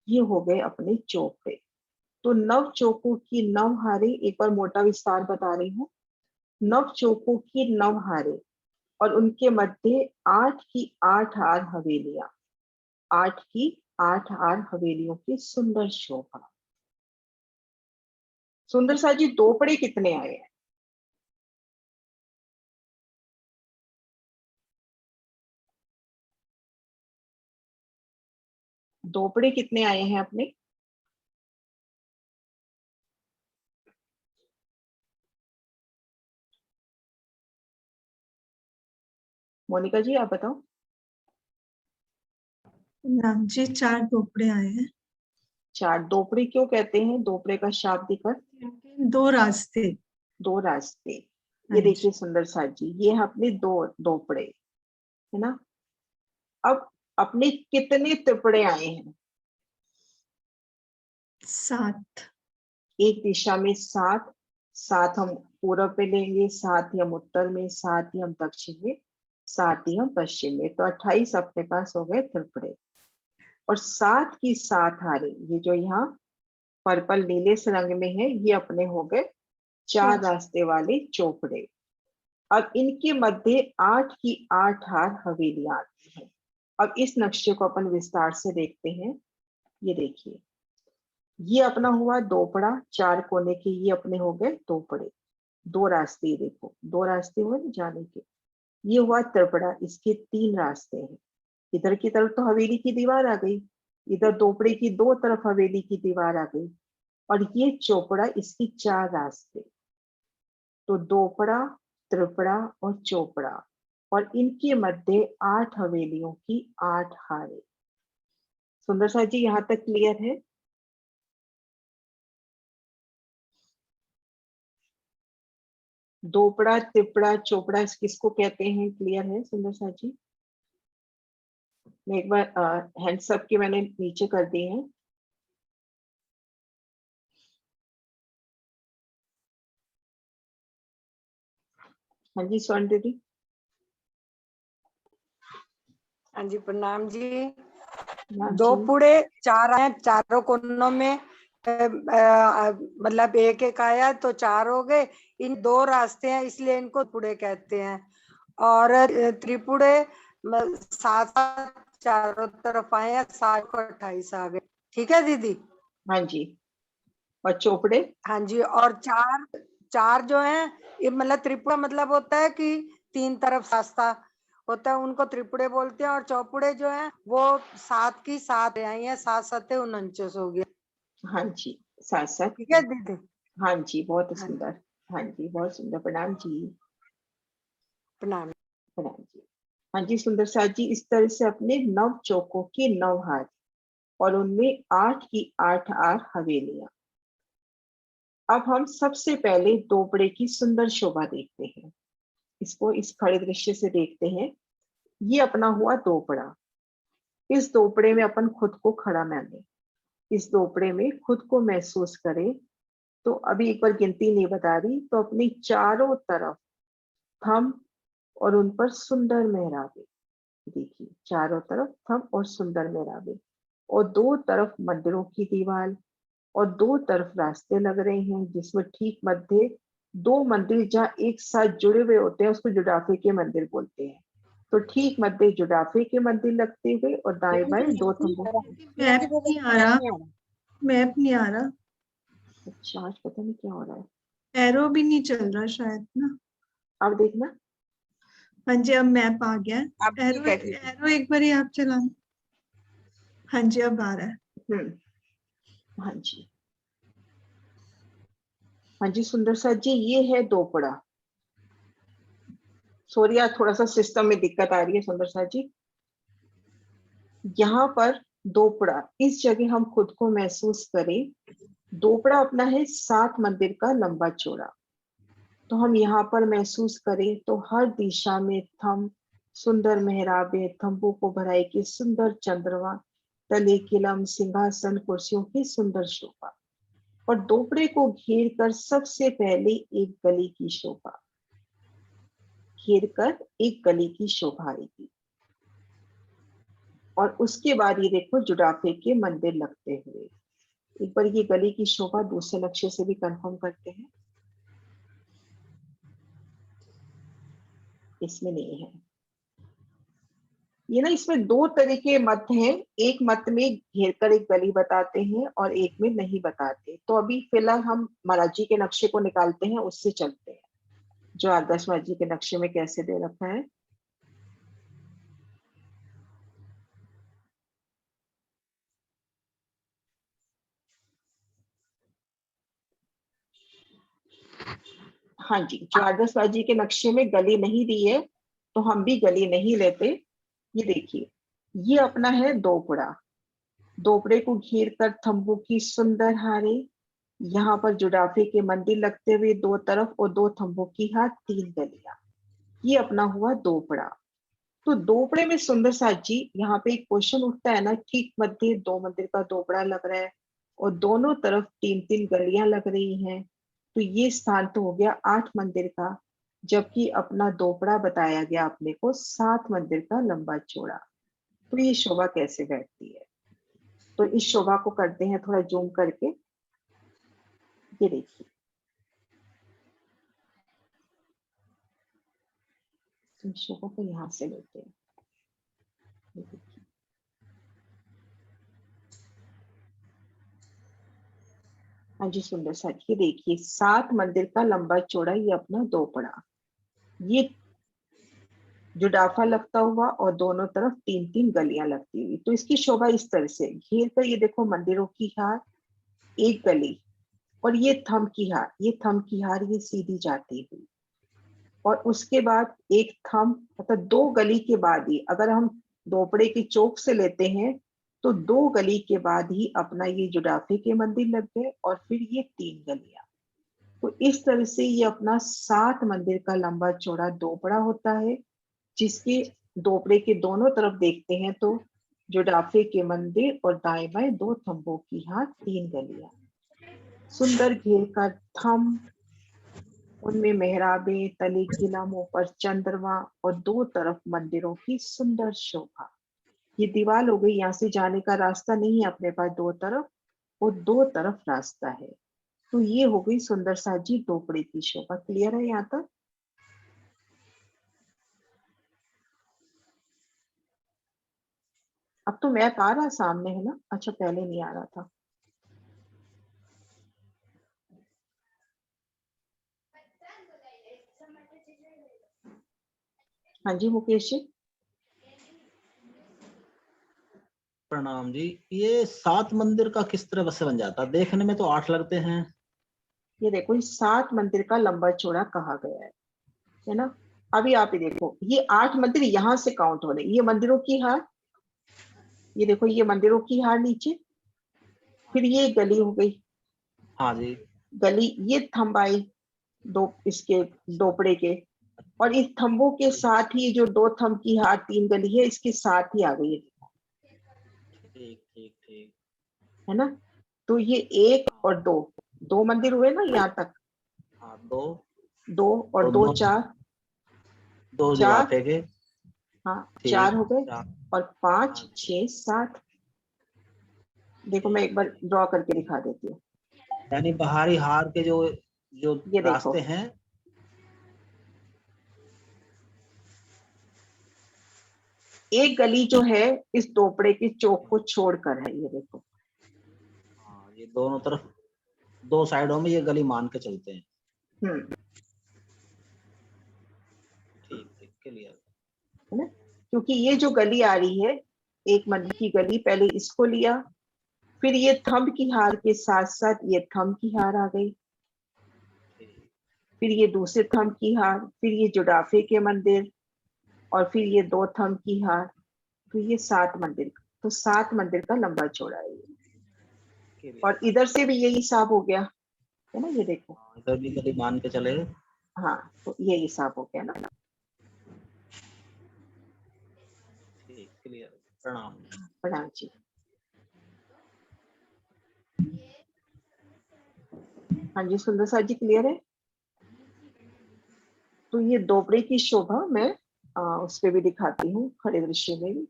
S1: ये हो गए अपने चौके। तो 9 चौकों की 9 हारें, एक बार मोटा विस्तार बता रही हूँ, 9 चौकों की 9 हारें और उनके मध्य 8 की 8 हार हवेलियां, 8 की 8 हार हवेलियों की सुंदर शोभा। सुंदर सा जी, दोपड़े कितने आए हैं? दोपड़े कितने आए हैं अपने? मोनिका जी आप बताओ।
S9: मैम जी 4 दोपड़े आए हैं।
S1: 4 दोपड़े क्यों कहते हैं? दोपड़े का शाब्दिक अर्थ?
S9: 2 रास्ते।
S1: 2 रास्ते। ये
S9: हाँ
S1: देखिए
S9: जी।
S1: सुंदर सा जी, ये है अपने 2 दोपड़े, है ना। अब अपने कितने त्रिपड़े आए हैं?
S9: 7।
S1: एक दिशा में 7, 7 हम पूरब में लेंगे, 7 ही हम उत्तर में, 7 ही हम दक्षिण में, 7 ही हम पश्चिम में, तो 28 अपने पास हो गए त्रिपड़े। और 7 की 7 हारे, ये जो यहाँ पर्पल नीले से रंग में है, ये अपने हो गए 4 रास्ते वाले चौपड़े। अब इनके मध्य 8 की 8 हार हवेलियां आती हैं। अब इस नक्शे को अपन विस्तार से देखते हैं। ये देखिए, ये अपना हुआ दोपड़ा, 4 कोने के ये अपने हो गए दोपड़े, 2 रास्ते देखो, 2 रास्ते हुए ना जाने के। ये हुआ त्रिपड़ा, इसके 3 रास्ते हैं। इधर की तरफ तो हवेली की दीवार आ गई, इधर दोपड़े की 2 तरफ हवेली की दीवार आ गई, और ये चौपड़ा, इसकी 4 रास्ते। तो दोपड़ा, त्रिपड़ा और चौपड़ा, और इनके मध्य 8 हवेलियों की 8 हारे। सुंदर सा जी, यहाँ तक क्लियर है? दोपड़ा, त्रिपड़ा, चौपड़ा किसको कहते हैं, क्लियर है सुंदर सा जी? मैं एक बार हैंड्स अप के मैंने नीचे कर दिए हैं। हाँ जी स्वर्ण दीदी।
S2: हाँ जी प्रणाम जी।
S1: हाँ
S2: दो
S1: जी।
S2: पुड़े 4 आए, चारों कोनों में मतलब एक एक आया तो 4 हो गए। इन 2 रास्ते हैं इसलिए इनको पुड़े कहते हैं। और त्रिपुड़े 7 चारों तरफ आए हैं, 7 को 28 आ गए। ठीक है दीदी?
S1: हाँ जी। और चौपड़े?
S2: हाँ जी। और 4 जो है ये मतलब त्रिपुरा मतलब होता है कि 3 तरफ रास्ता होता है, उनको त्रिपुड़े बोलते हैं। और चौपुड़े जो है वो 7 की 7 आई है, 7 7 49 हो गया।
S1: हाँ जी, 7
S2: ठीक है दीदी?
S1: हाँ जी, बहुत
S2: हाँ
S1: सुंदर। हाँ जी, बहुत सुंदर। प्रणाम जी।
S2: प्रणाम।
S1: प्रणाम जी। हाँ जी सुंदर सा जी, इस तरह से अपने 9 चौकों के 9 हाथ, और उनमें 8 की 8 हवेलियां। अब हम सबसे पहले दोपड़े की सुंदर शोभा देखते हैं। इसको इस खड़े दृश्य से देखते हैं। ये अपना हुआ दोपड़ा। इस दोपड़े में अपन खुद को खड़ा माने, इस दोपड़े में खुद को महसूस करें। तो अभी एक बार गिनती नहीं बता रही, तो अपनी चारों तरफ थम और उन पर सुंदर मेहराबे। देखिए, चारों तरफ थम और सुंदर मेहराबे, और 2 तरफ मंदिरों की दीवार, और 2 तरफ रास्ते लग रहे हैं, जिसमें ठीक मध्य 2 मंदिर जहाँ एक साथ जुड़े हुए होते हैं उसको जुड़ाफे के मंदिर बोलते हैं। तो ठीक मध्य जुड़ाफे के मंदिर लगते हुए, और दाएं बाएं 2 थंबों।
S9: मैप नहीं आ रहा, मैप नहीं आ रहा,
S1: अच्छा, आज पता नहीं क्या हो रहा है।
S9: एरो भी नहीं चल रहा शायद ना।
S1: अब देखना।
S9: हाँ जी, अब मैप आ गया।
S6: अब ठीक
S9: एरो
S6: है, ठीक है।
S9: एरो एक बार आप चलाना। हाँ जी, अब आ रहा है।
S1: हाँ जी। हाँ जी सुंदर सा जी, ये है दोपड़ा। सॉरी, आज थोड़ा सा सिस्टम में दिक्कत आ रही है सुंदर सा जी। यहाँ पर दोपड़ा, इस जगह हम खुद को महसूस करें। दोपड़ा अपना है 7 मंदिर का लंबा चौड़ा। तो हम यहाँ पर महसूस करें तो हर दिशा में थम, सुंदर मेहराबे, थम्बों को भराई की सुंदर चंद्रमा, तले किलम, सिंहासन, कुर्सियों की सुंदर शोभा। और दोपड़े को घेर कर सबसे पहले एक गली की शोभा, घेर कर एक गली की शोभा आएगी। और उसके बाद ये देखो जुड़ाफे के मंदिर लगते हुए। एक बार ये गली की शोभा दूसरे नक्शे से भी कंफर्म करते हैं। इसमें नहीं है ये ना, इसमें 2 तरह के मत हैं। एक मत में घेर कर एक गली बताते हैं और एक में नहीं बताते। तो अभी फिलहाल हम महाराज जी के नक्शे को निकालते हैं, उससे चलते हैं जो आदर्श महाराज जी के नक्शे में कैसे दे रखा है। हाँ जी, जो आदर्श महाराज जी के नक्शे में गली नहीं दी है, तो हम भी गली नहीं लेते। ये देखिए, ये अपना है दोपड़ा। दोपड़े को घेर कर थंबों की सुंदर हारे, यहाँ पर जुड़ाफे के मंदिर लगते हुए 2 तरफ, और 2 थंबों की हाथ 3 गलियां। ये अपना हुआ दोपड़ा। तो दोपड़े में सुंदर साथ जी, यहाँ पे एक क्वेश्चन उठता है ना, ठीक मध्य 2 मंदिर का दोपड़ा लग रहा है, और दोनों तरफ 3 3 गलियां लग रही हैं। तो ये स्थान तो हो गया 8 मंदिर का, जबकि अपना दोपड़ा बताया गया अपने को 7 मंदिर का लंबा चौड़ा। तो ये शोभा कैसे बैठती है, तो इस शोभा को करते हैं थोड़ा जूम करके। ये देखिए, इस शोभा को यहाँ से लेते हैं। ये देखिए, हाँ जी सुंदर सा, ये देखिए 7 मंदिर का लंबा चौड़ा ये अपना दोपड़ा, ये जुडाफा लगता हुआ और दोनों तरफ 3-3 गलियां लगती हुई। तो इसकी शोभा इस तरह से घेर कर, ये देखो मंदिरों की हार, एक गली, और ये थम की हार, ये थम की हार ये सीधी जाती हुई, और उसके बाद एक थम, मतलब 2 गली के बाद ही, अगर हम दोपड़े की चौक से लेते हैं तो 2 गली के बाद ही अपना ये जुडाफे के मंदिर लग गए, और फिर ये 3 गलियां। तो इस तरह से ये अपना 7 मंदिर का लंबा चौड़ा दोपड़ा होता है, जिसके दोपड़े के दोनों तरफ देखते हैं तो जुडाफे के मंदिर और दाएं बाएं 2 थंबों की हाथ 3 गलियां, सुंदर घेर का थम, उनमें मेहराबे, तले किला, मुंह पर चंद्रमा और 2 तरफ मंदिरों की सुंदर शोभा। ये दीवार हो गई, यहाँ से जाने का रास्ता नहीं है अपने पास 2 तरफ, और 2 तरफ रास्ता है। तो ये हो गई सुंदर सा जी दोपड़े की शोभा। क्लियर है यहाँ तक? अब तो मैप आ रहा सामने है ना? अच्छा पहले नहीं आ रहा था। हाँ जी मुकेश जी।
S10: प्रणाम जी। ये 7 मंदिर का किस तरह से बन जाता है? देखने में तो 8 लगते हैं।
S1: ये देखो ये 7 मंदिर का लंबा चौड़ा कहा गया है ना? अभी आप ये देखो, ये 8 मंदिर यहाँ से काउंट हो रहे, ये मंदिरों की हार, ये देखो ये मंदिरों की हार नीचे, फिर ये गली हो गई,
S10: हाँ जी।
S1: गली, ये थंब आए 2 इसके दोपड़े के, और इस थंबों के साथ ही जो 2 थंब की हार 3 गली है, इसके साथ ही आ गई है,
S10: ठीक ठीक ठीक।
S1: है ना? तो ये 1 और 2 मंदिर हुए ना यहाँ तक?
S10: हाँ 2
S1: और 2 4,
S10: 2
S1: 4,
S10: जुड़ाफे के।
S1: हाँ
S10: ठीक।
S1: 4 हो गए,
S10: 4।
S1: और 5
S10: हाँ,
S1: 6 7। देखो मैं एक बार ड्रॉ करके दिखा देती हूँ।
S10: यानी बाहरी हार के जो जो
S1: ये देखो
S10: रास्ते हैं।
S1: एक गली जो है इस दोपड़े के चौक को छोड़कर है, ये देखो।
S10: हाँ ये दोनों तरफ 2 साइडों में ये गली मान के चलते हैं। ठीक ठीक क्लियर
S1: है ना? क्योंकि ये जो गली आ रही है, एक मंदिर की गली, पहले इसको लिया, फिर ये थंब की हार के साथ साथ ये थंब की हार आ गई, फिर ये दूसरे थंब की हार, फिर ये जुडाफे के मंदिर, और फिर ये 2 थंब की हार, तो ये 7 मंदिर। तो 7 मंदिर का लंबा चौड़ा है ये। और इधर से भी यही हिसाब हो गया है ना, ये देखो।
S10: इधर भी गली मान के चले।
S1: हाँ तो ये हिसाब हो गया ना।
S10: ठीक क्लियर। प्रणाम।
S1: प्रणाम जी। हाँ जी सुंदर सा जी क्लियर है? तो ये दोपड़े की शोभा मैं उस पे भी दिखाती हूँ, खड़े दृश्य में भी।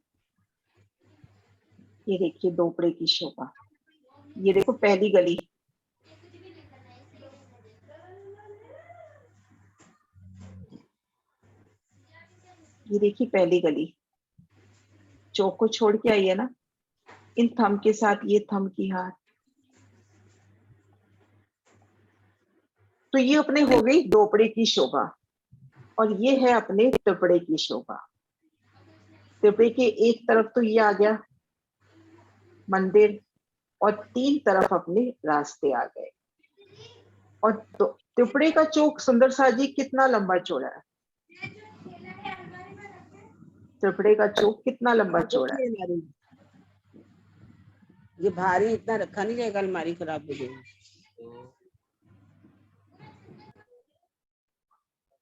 S1: ये देखिए दोपड़े की शोभा, ये देखो पहली गली, ये देखिए पहली गली चौक को छोड़ के आई है ना, इन थंब के साथ ये थंब की हार। तो ये अपने हो गई दोपड़े की शोभा, और ये है अपने त्रिपड़े की शोभा। त्रिपड़े के एक तरफ तो ये आ गया मंदिर, और 3 तरफ अपने रास्ते आ गए। और तो त्रिपड़े का चौक सुंदर सा जी कितना लंबा चौड़ा है? त्रिपड़े का चौक कितना लंबा चौड़ा है?
S6: ये भारी इतना रखा नहीं जाएगा, अलमारी खराब हो जाएगी।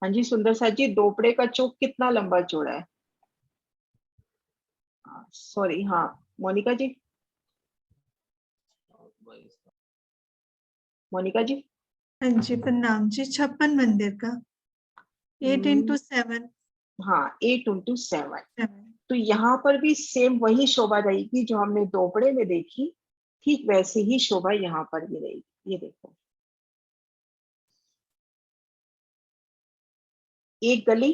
S1: हाँ जी सुंदर सा जी, दोपड़े का चौक कितना लंबा चौड़ा है? सॉरी, हाँ मोनिका जी। मोनिका जी।
S9: हाँ जी प्रणाम जी। 56 मंदिर का 8 into 7।
S1: हाँ 8 into 7। तो यहाँ पर भी सेम वही शोभा रहेगी जो हमने दोपड़े में देखी, ठीक वैसी ही शोभा यहाँ पर भी रहेगी। ये देखो एक गली,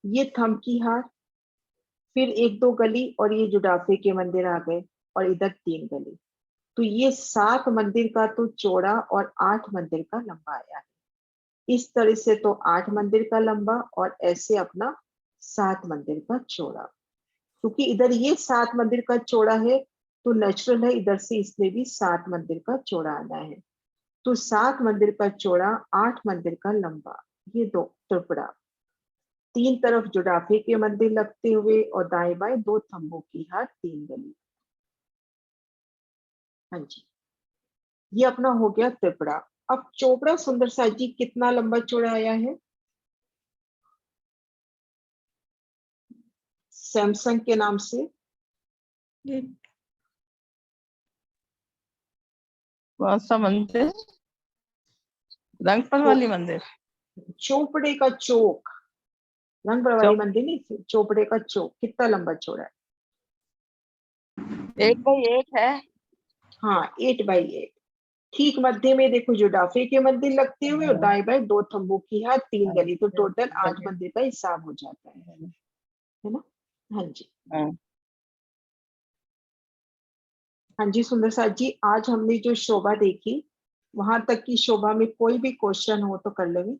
S1: ये थंब की हार, फिर 1-2 गली, और ये जुडाफे के मंदिर आ गए, और इधर 3 गली। तो ये 7 मंदिर का तो चौड़ा और 8 मंदिर का लंबा आया है। इस तरह से तो 8 मंदिर का लंबा और ऐसे अपना 7 मंदिर का चौड़ा, क्योंकि इधर ये 7 मंदिर का चौड़ा है तो नेचुरल है इधर से इसमें भी 7 मंदिर का चौड़ा आना है। तो 7 मंदिर का चौड़ा, 8 मंदिर का लंबा, ये 2 त्रिपुरा। 3 तरफ जुड़ाफे के मंदिर लगते हुए और दाएं बाएं 2 थंबों की हार 3 गली। हाँ जी, ये अपना हो गया त्रिपुरा। अब चोपड़ा सुंदर सा जी कितना लंबा चौड़ा आया है? सैमसंग के नाम से
S11: कौन सा मंदिर? रंगपल वाली मंदिर?
S1: चोपड़े का चौक, रंगपल वाली मंदिर नहीं, चोपड़े का चौक कितना लंबा चौड़ा है?
S11: 8x8 है।
S1: हाँ 8x8। ठीक मध्य में देखो जुड़ाफे के मंदिर लगते हुए और दाएं बाएं 2 थंबों की हार 3 गली, तो टोटल 8 मंदिर का हिसाब हो जाता है ना? हाँ जी। हाँ जी सुंदर साथ जी, आज हमने जो शोभा देखी वहां तक की शोभा में कोई भी क्वेश्चन हो तो कर लेंगे।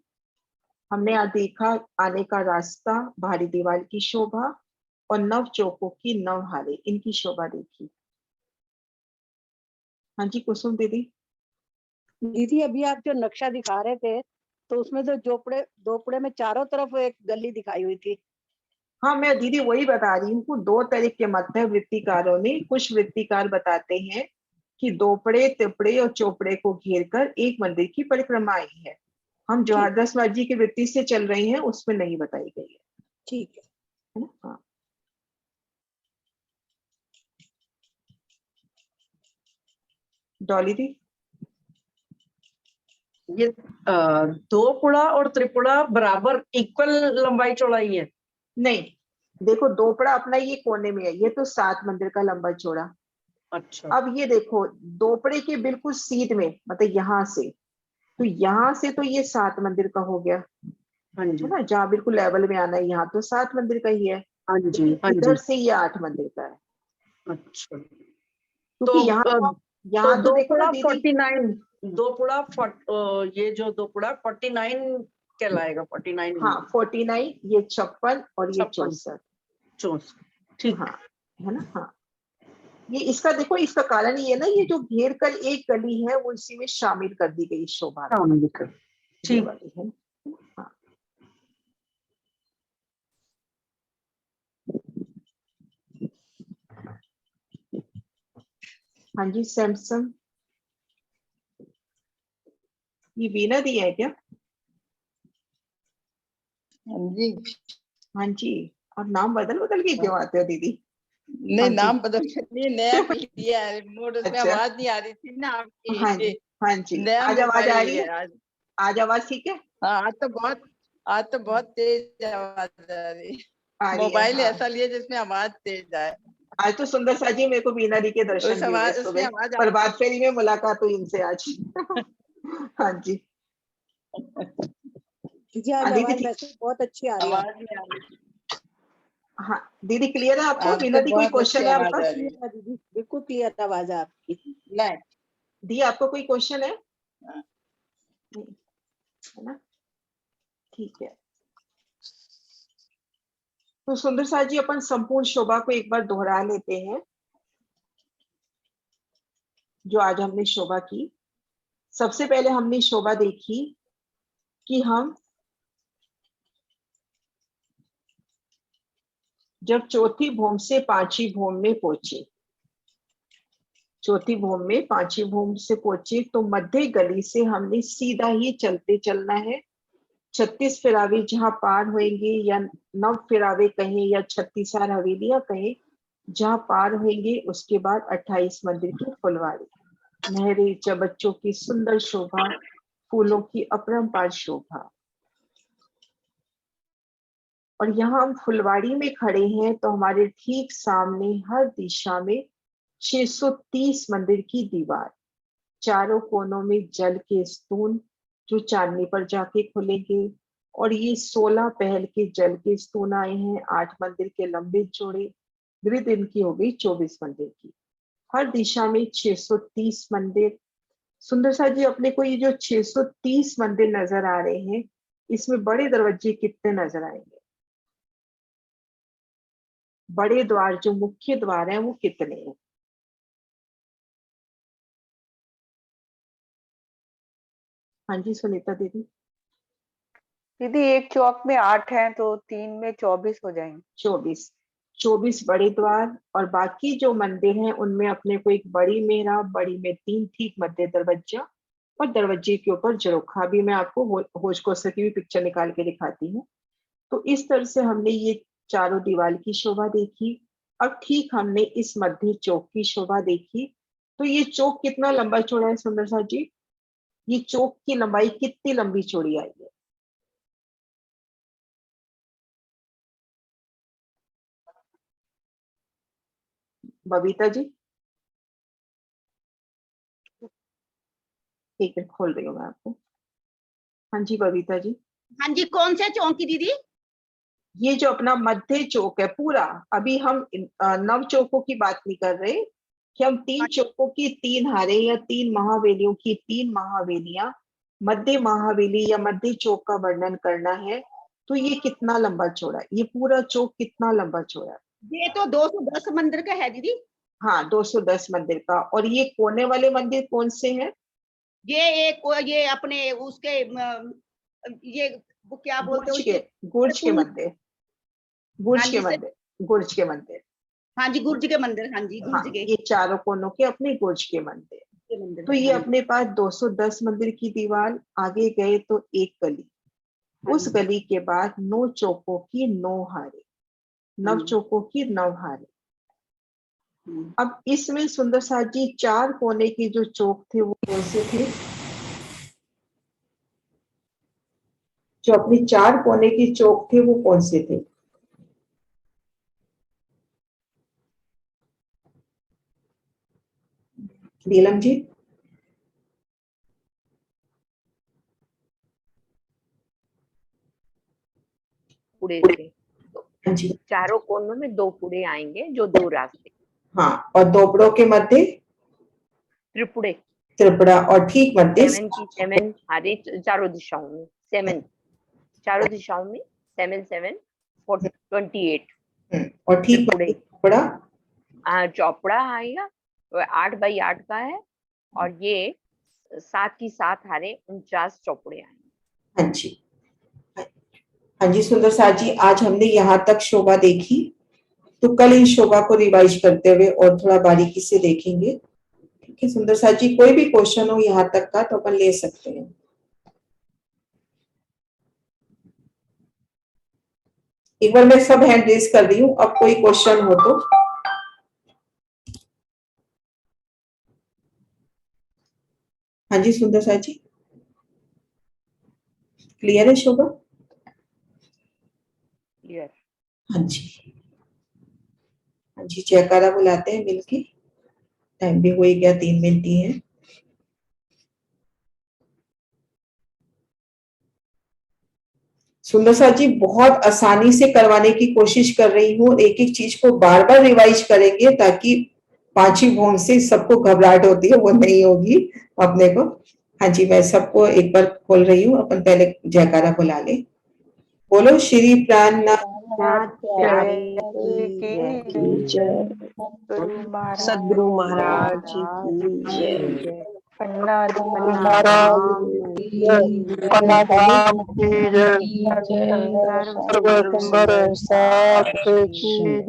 S1: हमने आज देखा आने का रास्ता, भारी दीवार की शोभा और 9 चौकों की 9 हारे, इनकी शोभा देखी। हाँ जी कुसुम दीदी।
S8: दीदी अभी आप जो नक्शा दिखा रहे थे तो उसमें तो दोपड़े में चारों तरफ एक गली दिखाई हुई थी।
S1: हाँ मैं दीदी वही बता रही हूँ, 2 तरह के मत है वृत्तिकारों ने। कुछ वृत्तिकार बताते हैं कि दोपड़े, तिपड़े और चौपड़े को घेरकर एक मंदिर की परिक्रमा आई है। हम जोहारदास जी की वृत्ति से चल रहे हैं, उसमें नहीं बताई गई है।
S8: ठीक
S1: है ना? हाँ डॉली दी।
S4: ये दोपुड़ा और त्रिपुड़ा बराबर इक्वल लंबाई चौड़ाई है?
S1: नहीं देखो, दोपड़ा अपना ये कोने में है, ये तो 7 मंदिर का लंबा चौड़ा।
S4: अच्छा।
S1: अब ये देखो दोपड़े के बिल्कुल सीध में, मतलब यहाँ से, तो यहाँ से तो ये 7 मंदिर का हो गया।
S4: हाँ जी।
S1: है ना? जहाँ बिल्कुल लेवल में आना है, यहाँ तो 7 मंदिर का ही है।
S4: हाँ जी। हाँ जी।
S1: इधर से ये 8 मंदिर का है।
S4: अच्छा।
S1: क्योंकि यहाँ
S4: तो
S1: तो देखो ना
S4: दोपुड़ा
S1: दीदी,
S4: 49, दोपुड़ा ये जो दोपुड़ा 49 कहलाएगा। 49।
S1: हाँ 49, ये 56 और ये 64।
S4: 64। ठीक।
S1: हाँ है ना? हाँ ये इसका देखो, इसका कारण ये ना, ये जो घेर कर एक गली है वो इसी में शामिल कर दी गई शोभा।
S4: ठीक
S1: है। हाँ हाँ जी सैमसंग, ये बीना दी है क्या?
S11: हाँ जी।
S1: हाँ जी। और नाम बदल के क्यों आते हो दीदी?
S11: नहीं नाम बदल के नहीं, नया लिया है रिमोट, उसमें
S1: अच्छा।
S11: आवाज नहीं आ रही थी ना आपकी।
S1: हाँ जी हाँ जी।
S11: नया
S1: आज आवाज आ रही
S11: है
S1: है?
S11: आज।
S1: आज आवाज ठीक है?
S11: हाँ आज तो बहुत तेज आवाज आ रही है।
S1: है,
S11: मोबाइल
S1: हाँ।
S11: ऐसा लिया जिसमें आवाज तेज आए।
S1: आज तो सुंदर सा जी मेरे को बीना दी के दर्शन भी हुए
S11: उसमें
S1: सुबह,
S11: आवाज आ
S1: प्रभात फेरी में मुलाकात हुई इनसे आज। हाँ जी।
S8: जी आज
S1: दीदी
S8: आवाज वैसे बहुत अच्छी आ रही है।
S11: आवाज नहीं आ रही।
S1: हाँ दीदी क्लियर है आपको?
S11: आप
S1: बीना
S11: तो
S1: दी कोई
S11: बहुत अच्छी
S1: क्वेश्चन है
S11: आवाज
S1: आपका?
S11: आ रही है।
S8: दीदी बिल्कुल क्लियर आवाज है आपकी।
S11: नहीं
S1: दी आपको कोई क्वेश्चन है? नहीं है ना? ठीक है। तो सुंदर सा जी अपन संपूर्ण शोभा को एक बार दोहरा लेते हैं जो आज हमने शोभा की। सबसे पहले हमने शोभा देखी कि हम जब चौथी भूम से 5वीं भूम में पहुंचे, चौथी भूम में 5वीं भूम से पहुंचे तो मध्य गली से हमने सीधा ही चलते चलना है। 36 फिरावे जहां पार होंगे, या 9 फिरावे कहें या 36 हवेलियां कहें, जहां पार होंगे उसके बाद 28 मंदिर की फुलवारी, नहरें, चबच्चों की सुंदर शोभा, फूलों की अपरंपार शोभा। और यहाँ हम फुलवाड़ी में खड़े हैं तो हमारे ठीक सामने हर दिशा में 630 मंदिर की दीवार, चारों कोनों में जल के स्तून जो चांदनी पर जाके खुलेंगे। और ये 16 पहल के जल के स्तून आए हैं, 8 मंदिर के लंबे जोड़े, गृद इनकी हो गई 24 मंदिर की। हर दिशा में 630 मंदिर। सुंदर सा जी, अपने को ये जो 630 मंदिर नजर आ रहे हैं, इसमें बड़े दरवाजे कितने नजर आएंगे? बड़े द्वार जो मुख्य द्वार हैं वो कितने हैं? हाँ जी सुनीता दीदी।
S11: दीदी एक चौक में 8 हैं तो 3 में 24 हो जाएंगे।
S1: 24 बड़े द्वार, और बाकी जो मंदिर हैं उनमें अपने को एक बड़ी मेहराब, बड़ी में 3 ठीक मध्य दरवाजा, और दरवाजे के ऊपर झरोखा। अभी मैं आपको होश कोसर की भी पिक्चर निकाल के दिखाती हूँ। तो इस तरह से हमने ये चारों दीवार की शोभा देखी। अब ठीक हमने इस मध्य चौक की शोभा देखी। तो ये चौक कितना लंबा चौड़ा है सुंदर सा जी? ये चौक की लंबाई कितनी लंबी चौड़ी आई है? बबीता जी, एक मिनट खोल रही हूँ मैं आपको। हाँ जी बबीता जी।
S3: हाँ जी, कौन से चौक की दीदी?
S1: ये जो अपना मध्य चौक है पूरा, अभी हम नव चौकों की बात नहीं कर रहे कि हम 3 चौकों की 3 हारे या 3 महावेलियों की 3 महावेलियां, मध्य महावेली या मध्य चौक का वर्णन करना है। तो ये कितना लंबा चौड़ा है? ये पूरा चौक कितना लंबा चौड़ा है?
S3: ये तो 210 मंदिर का है दीदी।
S1: हाँ 210 मंदिर का। और ये कोने वाले मंदिर कौन से हैं?
S3: ये अपने उसके ये वो क्या बोलते हैं?
S1: गुर्ज के मंदिर, गुर्ज
S3: हाँ
S1: के
S3: जी सर।
S1: मंदिर, गुर्ज के मंदिर।
S3: हाँ जी, गुर्ज के मंदिर। हाँ जी,
S1: हाँ,
S3: गुर्ज के
S1: ये चारों कोनों के अपने गुर्ज के मंदिर।
S3: मंदिर।
S1: तो ये अपने पास 210 मंदिर की दीवार। आगे गए तो एक गली, उस गली के बाद 9 चौकों की 9 हारे, 9 चौकों की 9 हारे। अब इसमें सुंदर सा जी 4 कोने के जो चौक थे वो कौन से थे? जो अपने 4 कोने के चौक थे वो कौन से थे? नीलम जी।
S12: पुड़े से
S1: हाँ जी।
S12: चारों कोनों में 2 पुड़े आएंगे, जो 2 रास्ते।
S1: हाँ, और दोपड़ों के मध्य
S12: त्रिपुड़े,
S1: त्रिपुरा, और ठीक मध्य
S12: 7 की 7 हारे चारों दिशाओं में, 7 चारों दिशाओं में 7 7 28।
S1: और ठीक
S12: त्रिपुड़े।
S1: मध्य चौपड़ा,
S12: चौपड़ा आएगा 8 बाई 8 का है, और ये 7 की 7 हारे 49 चौपड़े आएंगे।
S1: हाँ जी। हाँ जी सुंदर सा जी, आज हमने यहाँ तक शोभा देखी। तो कल इन शोभा को रिवाइज करते हुए और थोड़ा बारीकी से देखेंगे। ठीक है सुंदर सा जी, कोई भी क्वेश्चन हो यहाँ तक का तो अपन ले सकते हैं। एक बार मैं सब हैंड रेज कर रही हूँ, अब कोई क्वेश्चन हो तो। हाँ जी सुंदर सा जी, क्लियर है शोभा?
S12: क्लियर।
S1: हाँ जी। हाँ जी, जयकारा बुलाते हैं मिलके। टाइम भी हो ही गया, 3 मिनट ही है। सुंदर सा जी, बहुत आसानी से करवाने की कोशिश कर रही हूँ। एक एक चीज को बार बार रिवाइज करेंगे ताकि 5 भोन से सबको घबराहट होती है वो नहीं होगी अपने को। हाँ जी, मैं सबको एक बार खोल रही हूँ। अपन पहले जयकारा बुला ले। बोलो श्री प्राणनाथ प्यारे की जय।
S6: सदगुरु महाराज की जय।
S11: सर्व सुंदर साथ की जय।